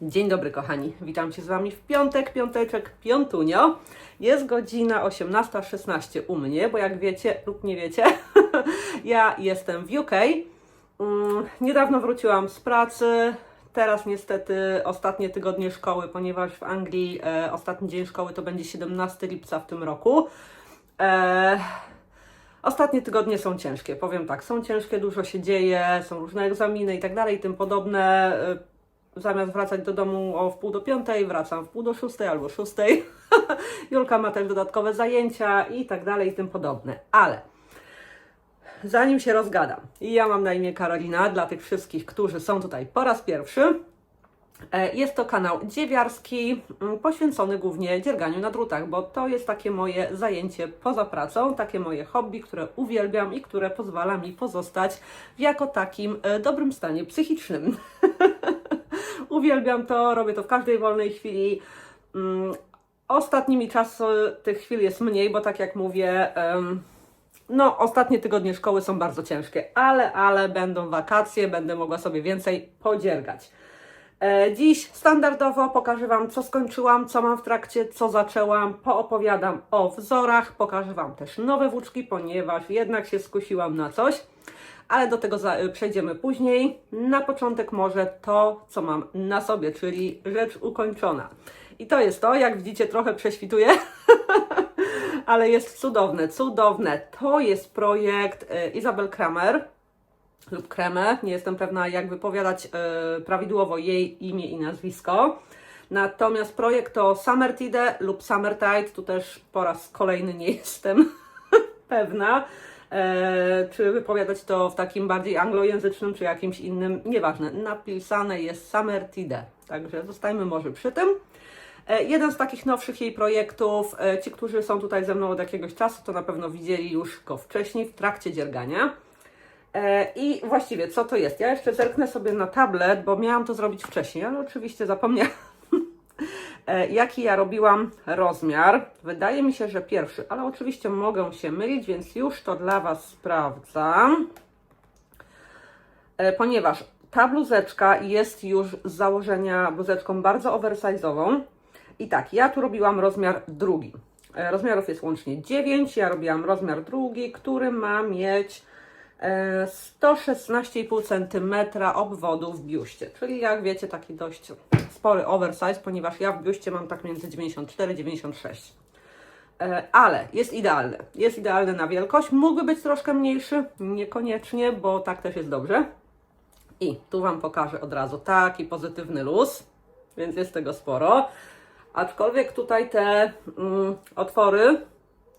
Dzień dobry kochani, witam się z Wami w piątek, piąteczek, piątunio. Jest godzina 18:16 u mnie, bo jak wiecie lub nie wiecie, ja jestem w UK. Niedawno wróciłam z pracy, teraz niestety ostatnie tygodnie szkoły, ponieważ w Anglii ostatni dzień szkoły to będzie 17 lipca w tym roku. Ostatnie tygodnie są ciężkie, powiem tak, są ciężkie, dużo się dzieje, są różne egzaminy i tak dalej i tym podobne. Zamiast wracać do domu o wpół do 5, wracam w pół do 6 albo 6. Julka ma też dodatkowe zajęcia i tak dalej i tym podobne. Ale zanim się rozgadam, i ja mam na imię Karolina, dla tych wszystkich, którzy są tutaj po raz pierwszy, jest to kanał dziewiarski, poświęcony głównie dzierganiu na drutach, bo to jest takie moje zajęcie poza pracą, takie moje hobby, które uwielbiam i które pozwala mi pozostać w jako takim dobrym stanie psychicznym. Uwielbiam to, robię to w każdej wolnej chwili. Ostatnimi czasy tych chwil jest mniej, bo tak jak mówię, no ostatnie tygodnie szkoły są bardzo ciężkie, ale będą wakacje, będę mogła sobie więcej podziergać. Dziś standardowo pokażę Wam, co skończyłam, co mam w trakcie, co zaczęłam, poopowiadam o wzorach, pokażę Wam też nowe włóczki, ponieważ jednak się skusiłam na coś, ale do tego przejdziemy później. Na początek może to, co mam na sobie, czyli rzecz ukończona. I to jest to, jak widzicie, trochę prześwituje, ale jest cudowne, cudowne. To jest projekt Isabel Kramer lub Kreme, nie jestem pewna jak wypowiadać prawidłowo jej imię i nazwisko. Natomiast projekt to Summertide lub Summertide, tu też po raz kolejny nie jestem pewna, czy wypowiadać to w takim bardziej anglojęzycznym, czy jakimś innym, nieważne. Napisane jest Summertide, także zostajmy może przy tym. Jeden z takich nowszych jej projektów, ci, którzy są tutaj ze mną od jakiegoś czasu, to na pewno widzieli już go wcześniej w trakcie dziergania. I właściwie co to jest? Ja jeszcze zerknę sobie na tablet, bo miałam to zrobić wcześniej, ale oczywiście zapomniałam. Jaki ja robiłam rozmiar. Wydaje mi się, że pierwszy, ale oczywiście mogę się mylić, więc już to dla Was sprawdzam. Ponieważ ta bluzeczka jest już z założenia bluzeczką bardzo oversize'ową. I tak, ja tu robiłam rozmiar drugi. Rozmiarów jest łącznie 9, ja robiłam rozmiar drugi, który ma mieć 116,5 cm obwodu w biuście, czyli jak wiecie taki dość spory oversize, ponieważ ja w biuście mam tak między 94-96. Ale jest idealny na wielkość, mógłby być troszkę mniejszy, niekoniecznie, bo tak też jest dobrze. I tu Wam pokażę od razu taki pozytywny luz, więc jest tego sporo, aczkolwiek tutaj te otwory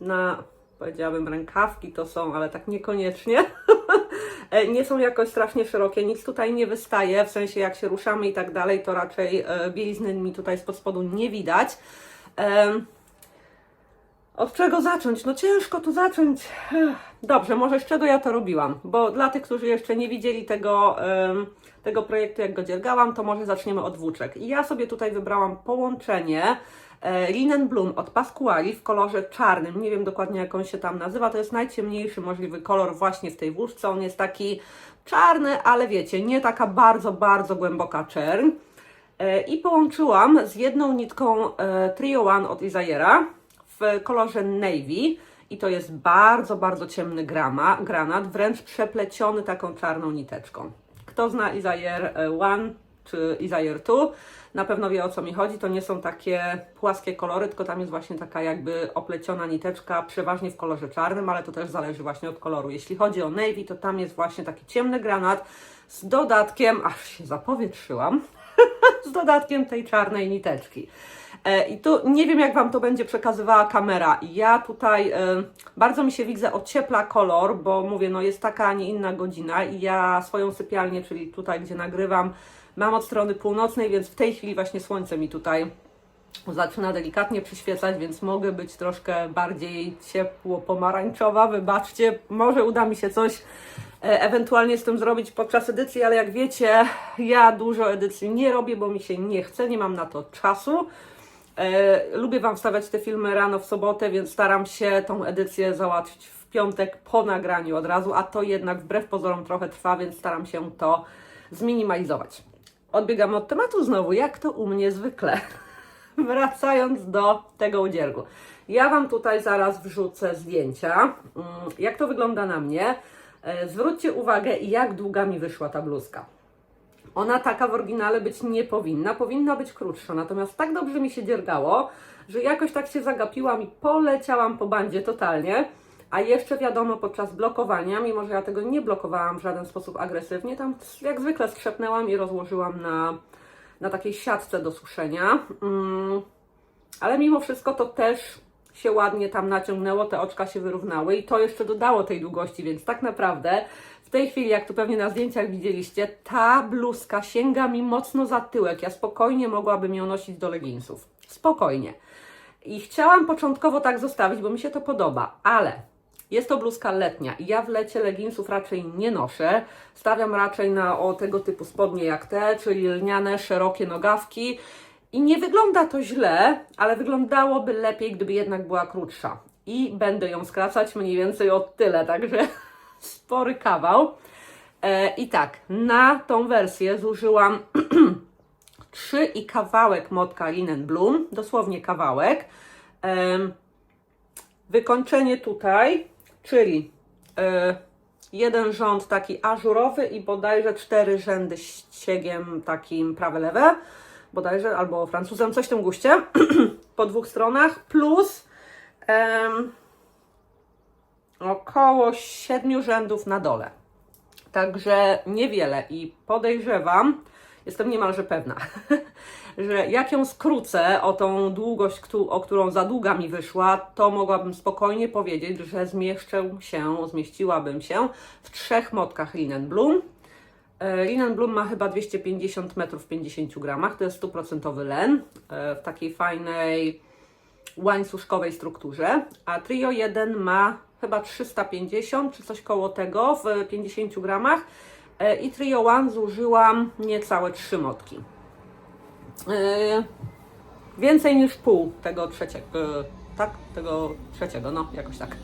na, powiedziałabym, rękawki to są, ale tak niekoniecznie. Nie są jakoś strasznie szerokie, nic tutaj nie wystaje, w sensie jak się ruszamy i tak dalej, to raczej bielizny mi tutaj spod spodu nie widać. Od czego zacząć? No ciężko tu zacząć. Dobrze, może z czego ja to robiłam, bo dla tych, którzy jeszcze nie widzieli tego projektu, jak go dziergałam, to może zaczniemy od włóczek. I ja sobie tutaj wybrałam połączenie Linen Bloom od Pasquali w kolorze czarnym, nie wiem dokładnie jak on się tam nazywa, to jest najciemniejszy możliwy kolor właśnie w tej włóczce, on jest taki czarny, ale wiecie, nie taka bardzo głęboka czerń. I połączyłam z jedną nitką Trio One od Isayera w kolorze Navy i to jest bardzo ciemny granat, wręcz przepleciony taką czarną niteczką. Kto zna Isayer One czy Isayer Two, na pewno wie o co mi chodzi, to nie są takie płaskie kolory, tylko tam jest właśnie taka jakby opleciona niteczka, przeważnie w kolorze czarnym, ale to też zależy właśnie od koloru. Jeśli chodzi o navy, to tam jest właśnie taki ciemny granat z dodatkiem, aż się zapowietrzyłam, z dodatkiem tej czarnej niteczki. I tu nie wiem jak Wam to będzie przekazywała kamera. Ja tutaj bardzo mi się widzę ociepla kolor, bo mówię, no jest taka, a nie inna godzina i ja swoją sypialnię, czyli tutaj gdzie nagrywam, mam od strony północnej, więc w tej chwili właśnie słońce mi tutaj zaczyna delikatnie przyświecać, więc mogę być troszkę bardziej ciepło-pomarańczowa. Wybaczcie, może uda mi się coś ewentualnie z tym zrobić podczas edycji, ale jak wiecie, ja dużo edycji nie robię, bo mi się nie chce, nie mam na to czasu. Lubię Wam wstawiać te filmy rano w sobotę, więc staram się tą edycję załatwić w piątek po nagraniu od razu, a to jednak wbrew pozorom trochę trwa, więc staram się to zminimalizować. odbiegamy od tematu znowu, jak to u mnie zwykle. Wracając do tego udziergu. Ja Wam tutaj zaraz wrzucę zdjęcia, jak to wygląda na mnie. Zwróćcie uwagę, jak długa mi wyszła ta bluzka. Ona taka w oryginale być nie powinna, powinna być krótsza, natomiast tak dobrze mi się dziergało, że jakoś tak się zagapiłam i poleciałam po bandzie totalnie, a jeszcze wiadomo podczas blokowania, mimo że ja tego nie blokowałam w żaden sposób agresywnie, tam jak zwykle strzepnęłam i rozłożyłam na takiej siatce do suszenia, ale mimo wszystko to też się ładnie tam naciągnęło, te oczka się wyrównały i to jeszcze dodało tej długości, więc tak naprawdę w tej chwili, jak tu pewnie na zdjęciach widzieliście, ta bluzka sięga mi mocno za tyłek. Ja spokojnie mogłabym ją nosić do leginsów. Spokojnie. I chciałam początkowo tak zostawić, bo mi się to podoba, ale jest to bluzka letnia i ja w lecie leginsów raczej nie noszę. Stawiam raczej na tego typu spodnie jak te, czyli lniane, szerokie nogawki. I nie wygląda to źle, ale wyglądałoby lepiej, gdyby jednak była krótsza. I będę ją skracać mniej więcej o tyle, także spory kawał. I tak, na tą wersję zużyłam 3 i kawałek motka Linen Bloom, dosłownie kawałek. Wykończenie tutaj, czyli jeden rząd taki ażurowy i bodajże 4 rzędy ściegiem takim prawe-lewe, bodajże, albo francuzem, coś w tym guście, po 2 stronach, plus około 7 rzędów na dole. Także niewiele i podejrzewam, jestem niemalże pewna, że jak ją skrócę o tą długość, o którą za długa mi wyszła, to mogłabym spokojnie powiedzieć, że zmieściłabym się w 3 motkach Linen Bloom. Linen Bloom ma chyba 250 metrów w 50 gramach, to jest 100% len, w takiej fajnej łańcuszkowej strukturze, a Trio 1 ma chyba 350 czy coś koło tego w 50 gramach i Trio 1 zużyłam niecałe 3 motki. Więcej niż pół tego trzeciego, tak? Tego trzeciego, no jakoś tak.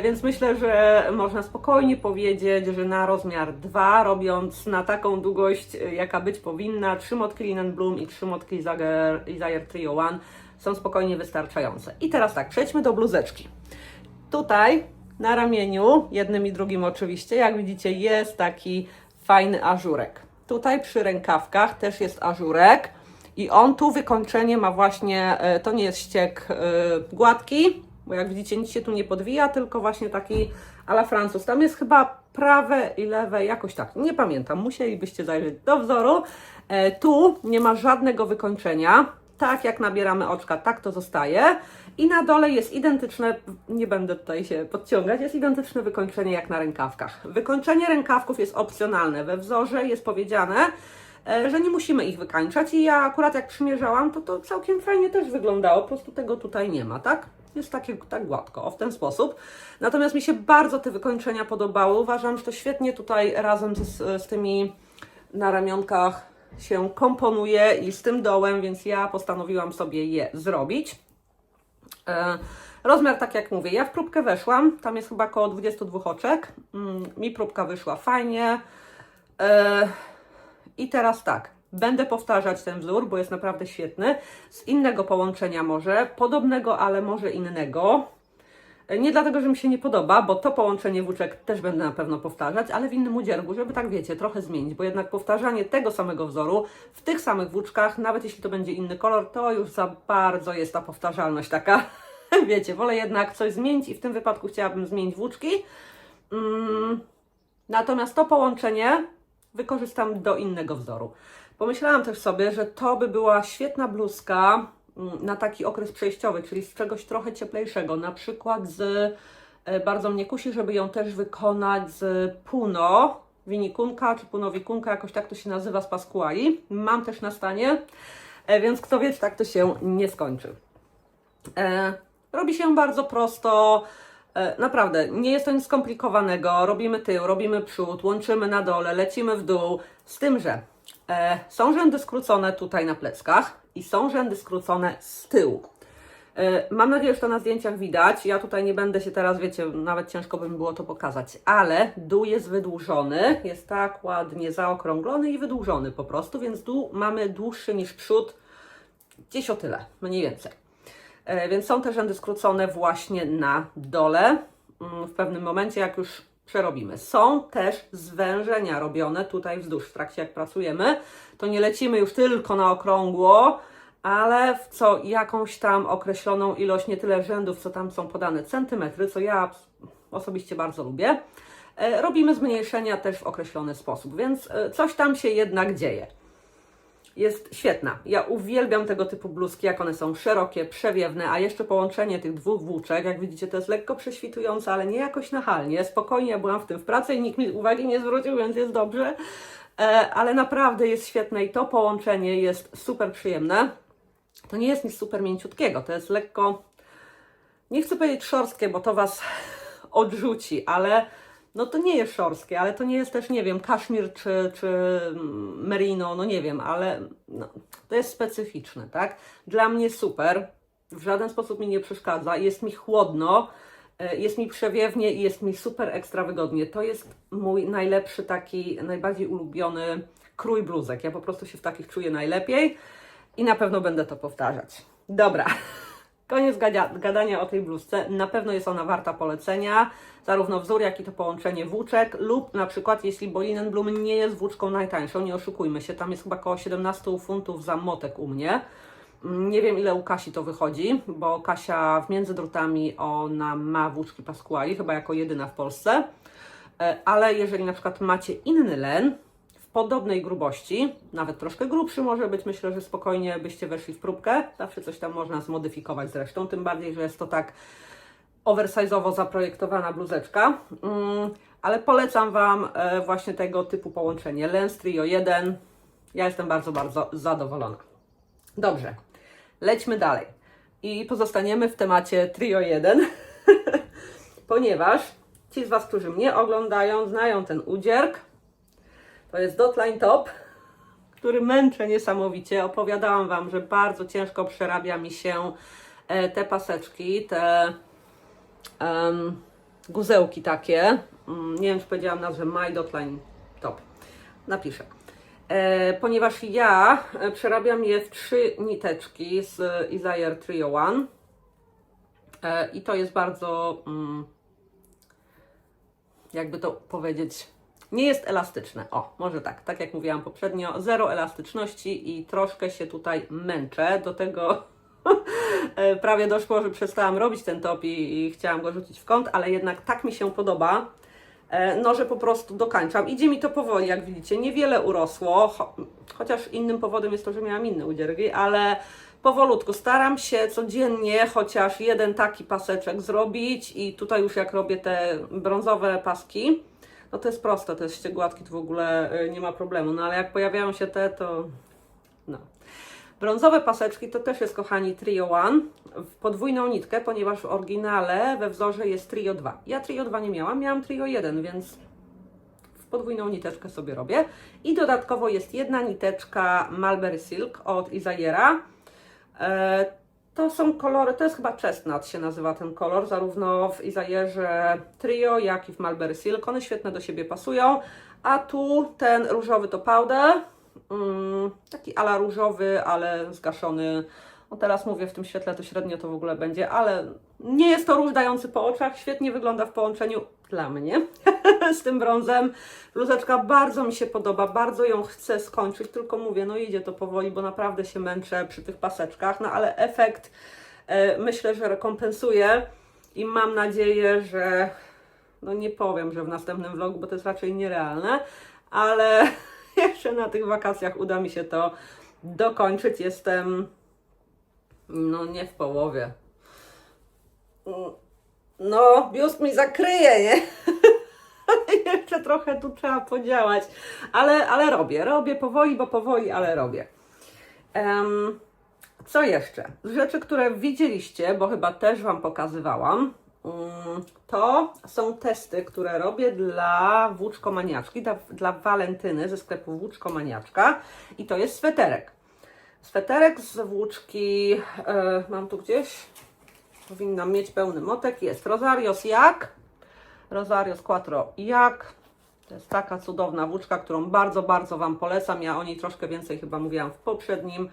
Więc myślę, że można spokojnie powiedzieć, że na rozmiar 2, robiąc na taką długość, jaka być powinna, 3 motki Linen Bloom i 3 motki Isaiah Trio 1 są spokojnie wystarczające. I teraz tak, przejdźmy do bluzeczki. Tutaj na ramieniu, jednym i drugim oczywiście, jak widzicie, jest taki fajny ażurek. Tutaj przy rękawkach też jest ażurek i on tu wykończenie ma właśnie, to nie jest ścieg gładki, bo jak widzicie nic się tu nie podwija, tylko właśnie taki à la Francuz. Tam jest chyba prawe i lewe, jakoś tak, nie pamiętam, musielibyście zajrzeć do wzoru. Tu nie ma żadnego wykończenia, tak jak nabieramy oczka, tak to zostaje. I na dole jest identyczne, nie będę tutaj się podciągać, jest identyczne wykończenie jak na rękawkach. Wykończenie rękawków jest opcjonalne. We wzorze jest powiedziane, że nie musimy ich wykańczać i ja akurat jak przymierzałam, to całkiem fajnie też wyglądało, po prostu tego tutaj nie ma, tak? Jest tak gładko, w ten sposób. Natomiast mi się bardzo te wykończenia podobały. Uważam, że to świetnie tutaj razem z tymi na ramionkach się komponuje i z tym dołem, więc ja postanowiłam sobie je zrobić. Rozmiar, tak jak mówię, ja w próbkę weszłam, tam jest chyba około 22 oczek, mi próbka wyszła fajnie i teraz tak, będę powtarzać ten wzór, bo jest naprawdę świetny, z innego połączenia może, podobnego, ale może innego. Nie dlatego, że mi się nie podoba, bo to połączenie włóczek też będę na pewno powtarzać, ale w innym udziergu, żeby tak wiecie, trochę zmienić, bo jednak powtarzanie tego samego wzoru w tych samych włóczkach, nawet jeśli to będzie inny kolor, to już za bardzo jest ta powtarzalność taka, wiecie, wolę jednak coś zmienić i w tym wypadku chciałabym zmienić włóczki. Natomiast to połączenie wykorzystam do innego wzoru. Pomyślałam też sobie, że to by była świetna bluzka na taki okres przejściowy, czyli z czegoś trochę cieplejszego, na przykład bardzo mnie kusi, żeby ją też wykonać z Puno Winikunka, czy Puno Wikunka, jakoś tak to się nazywa, z Pasquali. Mam też na stanie, więc kto wie, czy tak to się nie skończy. Robi się bardzo prosto, naprawdę, nie jest to nic skomplikowanego, robimy tył, robimy przód, łączymy na dole, lecimy w dół, z tym, że są rzędy skrócone tutaj na pleckach i są rzędy skrócone z tyłu. Mam nadzieję, że to na zdjęciach widać. Ja tutaj nie będę się teraz, wiecie, nawet ciężko by mi było to pokazać, ale dół jest wydłużony, jest tak ładnie zaokrąglony i wydłużony po prostu, więc dół mamy dłuższy niż przód, gdzieś o tyle, mniej więcej. Więc są te rzędy skrócone właśnie na dole, w pewnym momencie, jak już przerobimy. Są też zwężenia robione tutaj wzdłuż w trakcie, jak pracujemy. To nie lecimy już tylko na okrągło, ale w co jakąś tam określoną ilość, nie tyle rzędów, co tam są podane centymetry, co ja osobiście bardzo lubię. Robimy zmniejszenia też w określony sposób, więc coś tam się jednak dzieje. Jest świetna. Ja uwielbiam tego typu bluzki, jak one są szerokie, przewiewne, a jeszcze połączenie tych dwóch włóczek, jak widzicie, to jest lekko prześwitujące, ale nie jakoś nachalnie. Spokojnie, ja byłam w tym w pracy i nikt mi uwagi nie zwrócił, więc jest dobrze. Ale naprawdę jest świetne i to połączenie jest super przyjemne. To nie jest nic super mięciutkiego, to jest lekko, nie chcę powiedzieć szorstkie, bo to Was odrzuci, ale no to nie jest szorstkie, ale to nie jest też, nie wiem, kaszmir czy merino, no nie wiem, ale no, to jest specyficzne, tak? Dla mnie super, w żaden sposób mi nie przeszkadza, jest mi chłodno, jest mi przewiewnie i jest mi super ekstra wygodnie. To jest mój najlepszy taki, najbardziej ulubiony krój bluzek. Ja po prostu się w takich czuję najlepiej i na pewno będę to powtarzać. Dobra. Koniec gadania o tej bluzce. Na pewno jest ona warta polecenia, zarówno wzór, jak i to połączenie włóczek, lub na przykład jeśli Bolin & Bloom nie jest włóczką najtańszą, nie oszukujmy się, tam jest chyba około 17 funtów za motek u mnie. Nie wiem, ile u Kasi to wychodzi, bo Kasia w Między drutami ona ma włóczki Pasquali, chyba jako jedyna w Polsce, ale jeżeli na przykład macie inny len, podobnej grubości, nawet troszkę grubszy może być, myślę, że spokojnie byście weszli w próbkę. Zawsze coś tam można zmodyfikować zresztą, tym bardziej, że jest to tak oversize'owo zaprojektowana bluzeczka. Ale polecam Wam właśnie tego typu połączenie. Lens Trio 1. Ja jestem bardzo, bardzo zadowolona. Dobrze, lećmy dalej. I pozostaniemy w temacie Trio 1, ponieważ ci z Was, którzy mnie oglądają, znają ten udzierk. To jest Dotline Top, który męczę niesamowicie. Opowiadałam Wam, że bardzo ciężko przerabia mi się te paseczki, te guzełki takie. Nie wiem, czy powiedziałam nazwę My Dotline Top. Napiszę. Ponieważ ja przerabiam je w 3 niteczki z Isaiah Trio One. I to jest bardzo, jakby to powiedzieć, nie jest elastyczne. O, może tak jak mówiłam poprzednio, zero elastyczności i troszkę się tutaj męczę. Do tego prawie doszło, że przestałam robić ten top i chciałam go rzucić w kąt, ale jednak tak mi się podoba, no że po prostu dokańczam. Idzie mi to powoli, jak widzicie, niewiele urosło, chociaż innym powodem jest to, że miałam inne udziergi, ale powolutku staram się codziennie chociaż jeden taki paseczek zrobić i tutaj już jak robię te brązowe paski, no to jest proste, te ściegłatki to w ogóle nie ma problemu, no ale jak pojawiają się te, to no. Brązowe paseczki to też jest, kochani, Trio One w podwójną nitkę, ponieważ w oryginale we wzorze jest Trio 2. Ja Trio 2 nie miałam, miałam Trio 1, więc w podwójną niteczkę sobie robię. I dodatkowo jest jedna niteczka Mulberry Silk od Isaiera. To są kolory, to jest chyba Chestnut się nazywa ten kolor, zarówno w Isaierze Trio, jak i w Mulberry Silk. One świetnie do siebie pasują. A tu ten różowy to powder, taki ala różowy, ale zgaszony. No teraz mówię, w tym świetle to średnio to w ogóle będzie, ale nie jest to róż dający po oczach. Świetnie wygląda w połączeniu dla mnie z tym brązem. Bluzeczka bardzo mi się podoba, bardzo ją chcę skończyć, tylko mówię, no idzie to powoli, bo naprawdę się męczę przy tych paseczkach, no ale efekt myślę, że rekompensuje i mam nadzieję, że no nie powiem, że w następnym vlogu, bo to jest raczej nierealne, ale jeszcze na tych wakacjach uda mi się to dokończyć. Jestem, no nie w połowie. No, biust mi zakryje, nie? Jeszcze trochę tu trzeba podziałać, ale robię powoli, bo powoli, ale robię. Co jeszcze? Rzeczy, które widzieliście, bo chyba też Wam pokazywałam, to są testy, które robię dla Włóczkomaniaczki, dla Walentyny ze sklepu Włóczkomaniaczka i to jest sweterek. Sweterek z włóczki, mam tu gdzieś, powinnam mieć pełny motek, jest Rosarios Jak, Rosarios Quattro Jak. To jest taka cudowna włóczka, którą bardzo, bardzo Wam polecam. Ja o niej troszkę więcej chyba mówiłam w poprzednim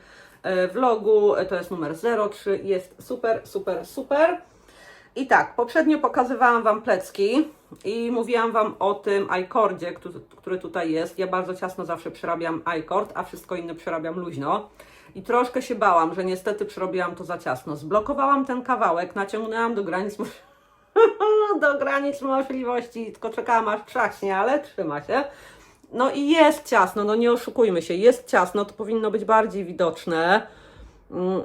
vlogu. To jest numer 03. Jest super, super, super. I tak, poprzednio pokazywałam Wam plecki i mówiłam Wam o tym I-cordzie, który tutaj jest. Ja bardzo ciasno zawsze przerabiam I-cord, a wszystko inne przerabiam luźno. I troszkę się bałam, że niestety przerobiłam to za ciasno. Zblokowałam ten kawałek, naciągnęłam do granic do granic możliwości, tylko czekałam aż trzaśnie, ale trzyma się. No i jest ciasno, no nie oszukujmy się, jest ciasno, to powinno być bardziej widoczne,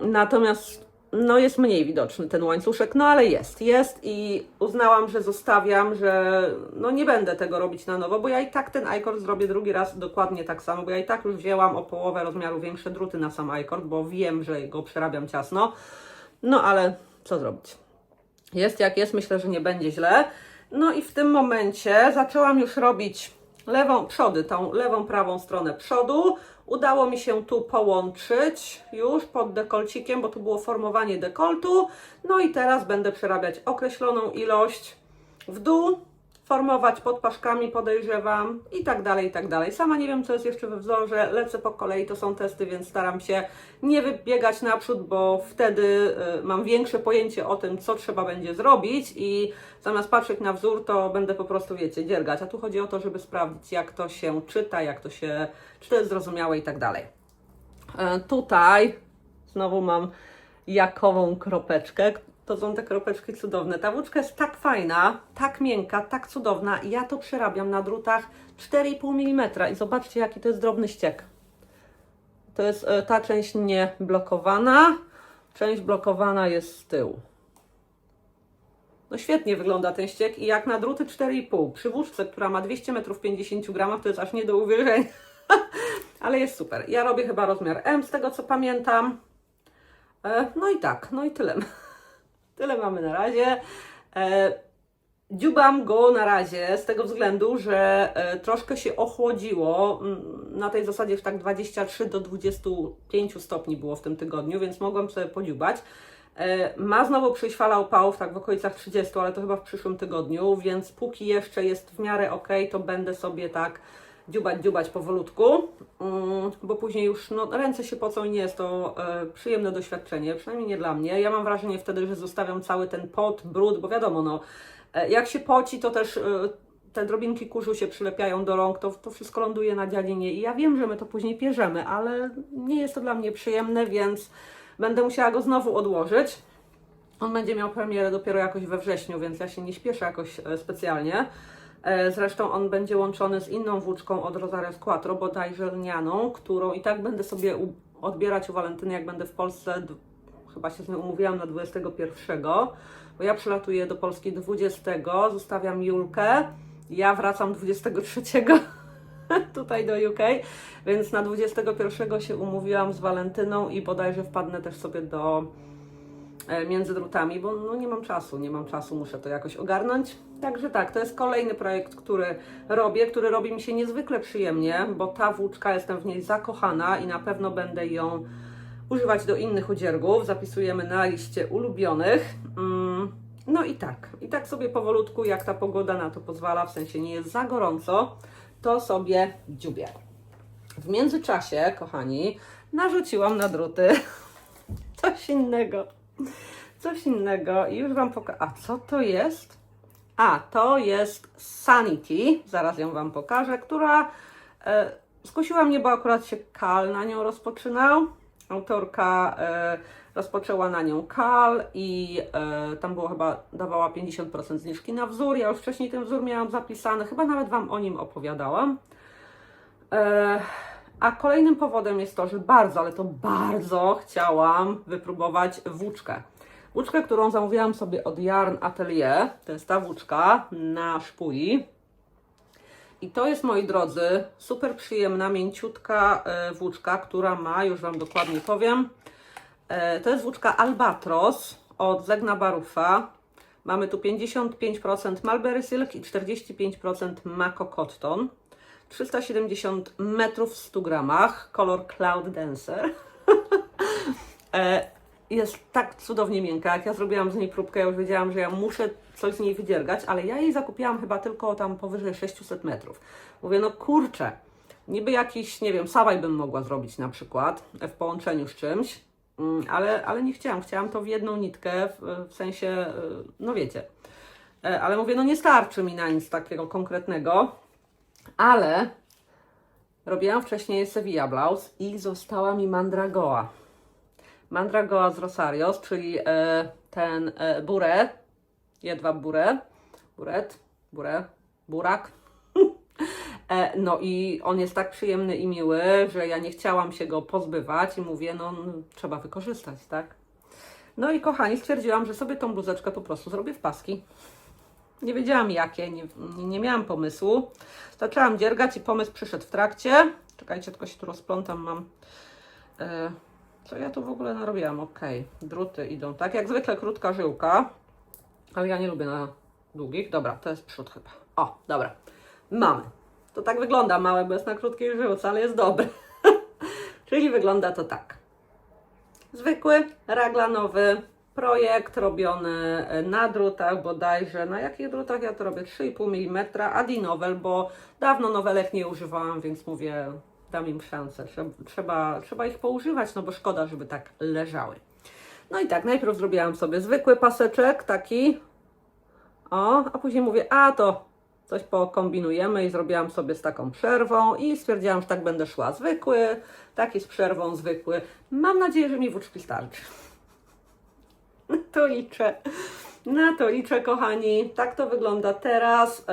natomiast no jest mniej widoczny ten łańcuszek, no ale jest i uznałam, że zostawiam, że no nie będę tego robić na nowo, bo ja i tak ten I-cord zrobię drugi raz dokładnie tak samo, bo ja i tak już wzięłam o połowę rozmiaru większe druty na sam I-cord, bo wiem, że go przerabiam ciasno, no ale co zrobić? Jest jak jest, myślę, że nie będzie źle. No i w tym momencie zaczęłam już robić przody, tą lewą, prawą stronę przodu. Udało mi się tu połączyć już pod dekolcikiem, bo tu było formowanie dekoltu. No i teraz będę przerabiać określoną ilość w dół, formować pod paszkami, podejrzewam i tak dalej, i tak dalej. Sama nie wiem, co jest jeszcze we wzorze, lecę po kolei, to są testy, więc staram się nie wybiegać naprzód, bo wtedy mam większe pojęcie o tym, co trzeba będzie zrobić i zamiast patrzeć na wzór, to będę po prostu, wiecie, dziergać. A tu chodzi o to, żeby sprawdzić, jak to się czyta, czy to jest zrozumiałe i tak dalej. Tutaj znowu mam jakową kropeczkę. To są te kropeczki cudowne. Ta włóczka jest tak fajna, tak miękka, tak cudowna. Ja to przerabiam na drutach 4,5 mm i zobaczcie, jaki to jest drobny ściek. To jest ta część nieblokowana. Część blokowana jest z tyłu. No świetnie wygląda ten ściek i jak na druty 4,5. Przy włóczce, która ma 200 metrów 50 gramach, to jest aż nie do uwierzenia. Ale jest super. Ja robię chyba rozmiar M, z tego co pamiętam. No i tak, no i tyle. Tyle mamy na razie. Dziubam go na razie z tego względu, że troszkę się ochłodziło. Na tej zasadzie w tak 23 do 25 stopni było w tym tygodniu, więc mogłam sobie podziubać. Ma znowu przyjść fala upałów, tak w okolicach 30, ale to chyba w przyszłym tygodniu, więc póki jeszcze jest w miarę ok, to będę sobie tak dziubać powolutku, bo później już no, ręce się pocą i nie jest to przyjemne doświadczenie, przynajmniej nie dla mnie. Ja mam wrażenie wtedy, że zostawiam cały ten pot, brud, bo wiadomo, no, jak się poci, to też te drobinki kurzu się przylepiają do rąk, to wszystko ląduje na dzialinie i ja wiem, że my to później pierzemy, ale nie jest to dla mnie przyjemne, więc będę musiała go znowu odłożyć. On będzie miał premierę dopiero jakoś we wrześniu, więc ja się nie śpieszę jakoś specjalnie. Zresztą on będzie łączony z inną włóczką od Rosarios Quattro, bodajże lnianą, którą i tak będę sobie odbierać u Walentyny, jak będę w Polsce. Chyba się z nią umówiłam na 21, bo ja przylatuję do Polski 20, zostawiam Julkę, ja wracam 23 tutaj do UK, więc na 21 się umówiłam z Walentyną i bodajże wpadnę też sobie między drutami, bo no nie mam czasu, muszę to jakoś ogarnąć. Także tak, to jest kolejny projekt, który robi mi się niezwykle przyjemnie, bo ta włóczka, jestem w niej zakochana i na pewno będę ją używać do innych udziergów. Zapisujemy na liście ulubionych. No i tak sobie powolutku, jak ta pogoda na to pozwala, w sensie nie jest za gorąco, to sobie dziubię. W międzyczasie, kochani, narzuciłam na druty coś innego i już Wam pokażę. A co to jest? A, to jest Sanity, zaraz ją Wam pokażę, która skusiła mnie, bo akurat się Kal na nią rozpoczynał. Autorka rozpoczęła na nią Kal i tam było chyba, dawała 50% zniżki na wzór. Ja już wcześniej ten wzór miałam zapisany, chyba nawet Wam o nim opowiadałam. A kolejnym powodem jest to, że bardzo, ale to bardzo chciałam wypróbować włóczkę. Włóczkę, którą zamówiłam sobie od Yarn Atelier, to jest ta włóczka na szpuli. I to jest, moi drodzy, super przyjemna, mięciutka włóczka, która ma, już Wam dokładnie powiem, to jest włóczka Albatros od Zegna Barufa. Mamy tu 55% Mulberry Silk i 45% Mako Cotton. 370 metrów w 100 gramach, kolor Cloud Dancer. Jest tak cudownie miękka. Jak ja zrobiłam z niej próbkę, ja już wiedziałam, że ja muszę coś z niej wydziergać, ale ja jej zakupiłam chyba tylko tam powyżej 600 metrów. Mówię, no kurczę, niby jakiś, nie wiem, sawaj bym mogła zrobić na przykład w połączeniu z czymś, ale nie chciałam. Chciałam to w jedną nitkę, w sensie, no wiecie. Ale mówię, no nie starczy mi na nic takiego konkretnego, ale robiłam wcześniej Sevilla Blouse i została mi Mandragoa. Mandragoa z Rosarios, czyli ten burę, jedwab burę, burak. No i on jest tak przyjemny i miły, że ja nie chciałam się go pozbywać i mówię, no trzeba wykorzystać, tak? No i kochani, stwierdziłam, że sobie tą bluzeczkę po prostu zrobię w paski. Nie wiedziałam jakie, nie miałam pomysłu. Zaczęłam dziergać i pomysł przyszedł w trakcie. Czekajcie, tylko się tu rozplątam, mam... Co ja tu w ogóle narobiłam? Ok, druty idą tak. Jak zwykle krótka żyłka, ale ja nie lubię na długich. Dobra, to jest przód chyba. O, dobra. Mamy. To tak wygląda małe, bo jest na krótkiej żyłce, ale jest dobry. Czyli wygląda to tak. Zwykły, raglanowy projekt robiony na drutach, bodajże. Na jakich drutach ja to robię? 3,5 mm, Adi Novel, bo dawno nowelek nie używałam, więc mówię, dam im szansę. Trzeba ich poużywać, no bo szkoda, żeby tak leżały. No i tak, najpierw zrobiłam sobie zwykły paseczek, taki. O, a później mówię, a to coś pokombinujemy i zrobiłam sobie z taką przerwą i stwierdziłam, że tak będę szła. Zwykły, taki z przerwą, zwykły. Mam nadzieję, że mi włóczki starczy. Na to liczę, kochani. Tak to wygląda teraz.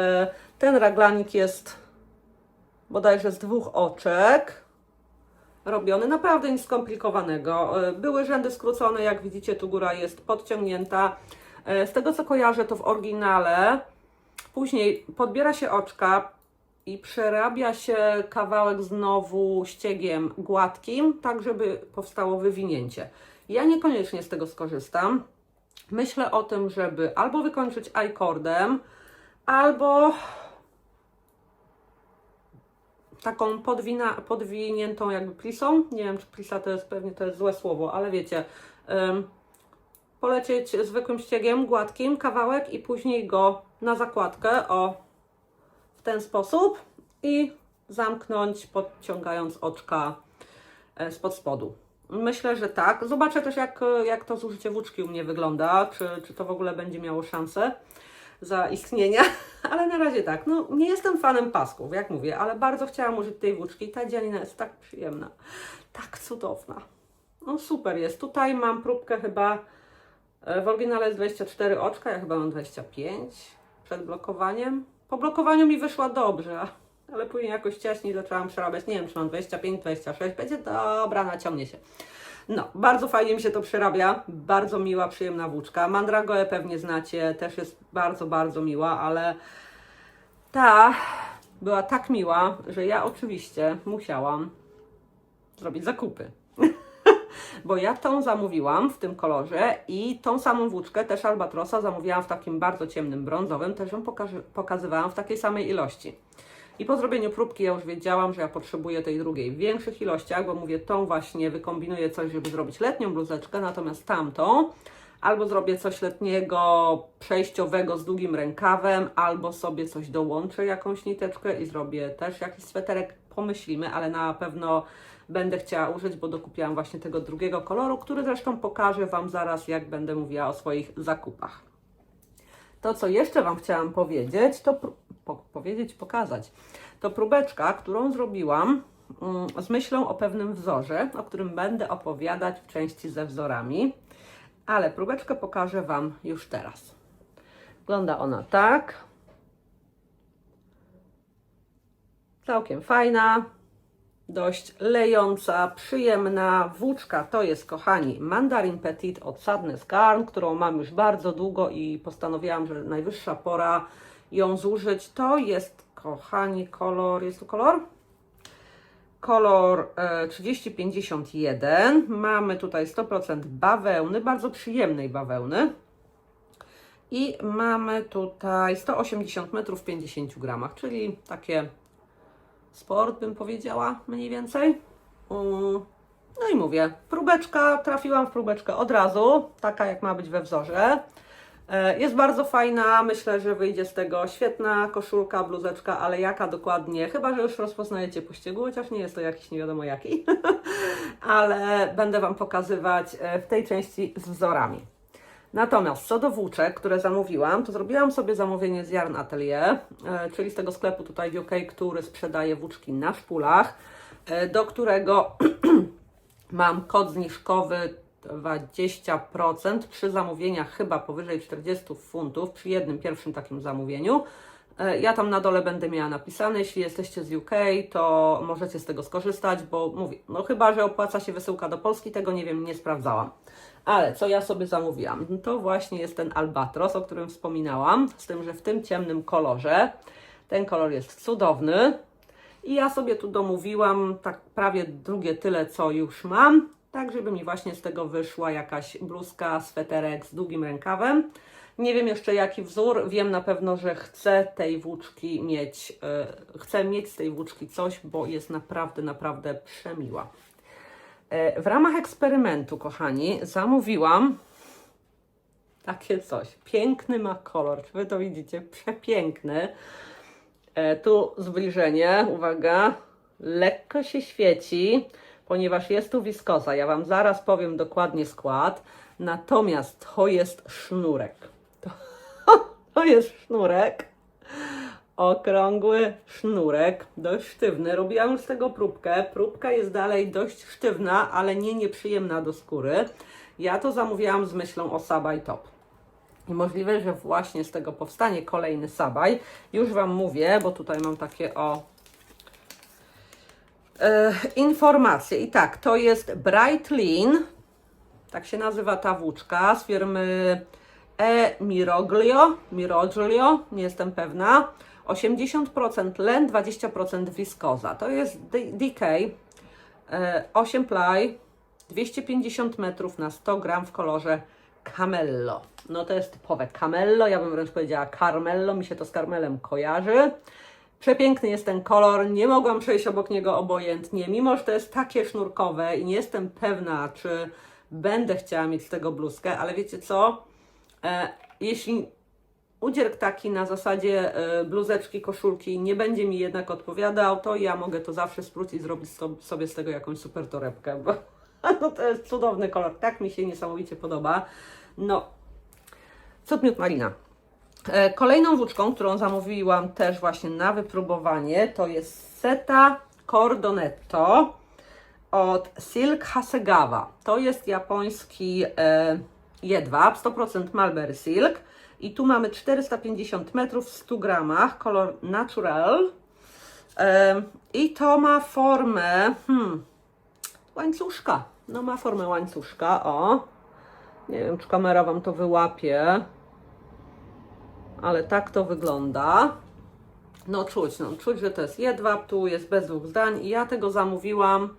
Ten raglanik jest bodajże z 2 oczek robiony. Naprawdę nic skomplikowanego. Były rzędy skrócone, jak widzicie, tu góra jest podciągnięta. Z tego co kojarzę, to w oryginale później podbiera się oczka i przerabia się kawałek znowu ściegiem gładkim, tak żeby powstało wywinięcie. Ja niekoniecznie z tego skorzystam. Myślę o tym, żeby albo wykończyć I-cordem, albo taką podwiniętą jakby plisą. Nie wiem, czy plisa to jest, pewnie to jest złe słowo, ale wiecie, polecieć zwykłym ściegiem gładkim kawałek i później go na zakładkę, o, w ten sposób i zamknąć, podciągając oczka spod spodu. Myślę, że tak. Zobaczę też, jak to zużycie włóczki u mnie wygląda, czy to w ogóle będzie miało szansę zaistnienia, ale na razie tak. No, nie jestem fanem pasków, jak mówię, ale bardzo chciałam użyć tej włóczki. Ta dzielina jest tak przyjemna, tak cudowna. No super jest. Tutaj mam próbkę chyba, w oryginale jest 24 oczka, ja chyba mam 25 przed blokowaniem. Po blokowaniu mi wyszła dobrze, ale później jakoś ciaśniej zaczęłam przerabiać. Nie wiem, czy mam 25, 26, będzie dobra, naciągnie się. No, bardzo fajnie mi się to przerabia, bardzo miła, przyjemna włóczka. Mandragoę pewnie znacie, też jest bardzo, bardzo miła, ale ta była tak miła, że ja oczywiście musiałam zrobić zakupy. Bo ja tą zamówiłam w tym kolorze i tą samą włóczkę, też Albatrosa, zamówiłam w takim bardzo ciemnym brązowym, też ją pokazywałam w takiej samej ilości. I po zrobieniu próbki ja już wiedziałam, że ja potrzebuję tej drugiej w większych ilościach, bo mówię, tą właśnie wykombinuję coś, żeby zrobić letnią bluzeczkę, natomiast tamtą albo zrobię coś letniego, przejściowego z długim rękawem, albo sobie coś dołączę, jakąś niteczkę i zrobię też jakiś sweterek, pomyślimy, ale na pewno będę chciała użyć, bo dokupiłam właśnie tego drugiego koloru, który zresztą pokażę Wam zaraz, jak będę mówiła o swoich zakupach. To, co jeszcze Wam chciałam powiedzieć, to pokazać. To próbeczka, którą zrobiłam z myślą o pewnym wzorze, o którym będę opowiadać w części ze wzorami, ale próbeczkę pokażę Wam już teraz. Wygląda ona tak. Całkiem fajna, dość lejąca, przyjemna włóczka. To jest, kochani, Mandarin Petite od Sadness Garn, którą mam już bardzo długo i postanowiłam, że najwyższa pora ją zużyć. To jest, kochani, kolor, jest tu kolor? Kolor 3051. Mamy tutaj 100% bawełny, bardzo przyjemnej bawełny. I mamy tutaj 180 metrów w 50 gramach, czyli takie sport, bym powiedziała, mniej więcej. No i mówię, próbeczka, trafiłam w próbeczkę od razu, taka jak ma być we wzorze. Jest bardzo fajna, myślę, że wyjdzie z tego świetna koszulka, bluzeczka, ale jaka dokładnie, chyba że już rozpoznajecie po ściegu, chociaż nie jest to jakiś nie wiadomo jaki, ale będę Wam pokazywać w tej części z wzorami. Natomiast co do włóczek, które zamówiłam, to zrobiłam sobie zamówienie z Yarn Atelier, czyli z tego sklepu tutaj w UK, który sprzedaje włóczki na szpulach, do którego mam kod zniżkowy 20% przy zamówieniach chyba powyżej 40 funtów, przy jednym pierwszym takim zamówieniu. Ja tam na dole będę miała napisane, jeśli jesteście z UK, to możecie z tego skorzystać, bo mówię, no chyba, że opłaca się wysyłka do Polski, tego nie wiem, nie sprawdzałam. Ale co ja sobie zamówiłam? To właśnie jest ten Albatros, o którym wspominałam, z tym, że w tym ciemnym kolorze. Ten kolor jest cudowny i ja sobie tu domówiłam tak prawie drugie tyle, co już mam, tak żeby mi właśnie z tego wyszła jakaś bluzka, sweterek z długim rękawem. Nie wiem jeszcze jaki wzór, wiem na pewno, że chcę tej włóczki mieć, chcę mieć z tej włóczki coś, bo jest naprawdę, naprawdę przemiła. W ramach eksperymentu, kochani, zamówiłam takie coś. Piękny ma kolor, czy Wy to widzicie? Przepiękny. Tu zbliżenie, uwaga, lekko się świeci, ponieważ jest tu wiskoza. Ja Wam zaraz powiem dokładnie skład. Natomiast to jest sznurek. To jest sznurek. Okrągły sznurek, dość sztywny. Robiłam już z tego próbkę. Próbka jest dalej dość sztywna, ale nie nieprzyjemna do skóry. Ja to zamówiłam z myślą o sabaj top. I możliwe, że właśnie z tego powstanie kolejny sabaj. Już Wam mówię, bo tutaj mam takie informacje. I tak, to jest Bright Lean. Tak się nazywa ta włóczka z firmy Miroglio, nie jestem pewna. 80% len, 20% wiskoza. To jest DK 8 ply, 250 metrów na 100 gram w kolorze Camello. No to jest typowe Camello, ja bym wręcz powiedziała Carmello, mi się to z karmelem kojarzy. Przepiękny jest ten kolor, nie mogłam przejść obok niego obojętnie, mimo że to jest takie sznurkowe i nie jestem pewna, czy będę chciała mieć z tego bluzkę, ale wiecie co? Jeśli udzierk taki na zasadzie bluzeczki, koszulki nie będzie mi jednak odpowiadał, to ja mogę to zawsze spróć i zrobić sobie z tego jakąś super torebkę, bo no to jest cudowny kolor, tak mi się niesamowicie podoba. No, cud miód malina. Kolejną włóczką, którą zamówiłam też właśnie na wypróbowanie, to jest Seta Cordonetto od Silk Hasegawa. To jest japoński jedwab, 100% Mulberry Silk. I tu mamy 450 metrów w 100 gramach, kolor Natural. I to ma formę łańcuszka. No ma formę łańcuszka, o. Nie wiem, czy kamera Wam to wyłapie. Ale tak to wygląda. No czuć, że to jest jedwab, tu jest bez dwóch zdań. I ja tego zamówiłam.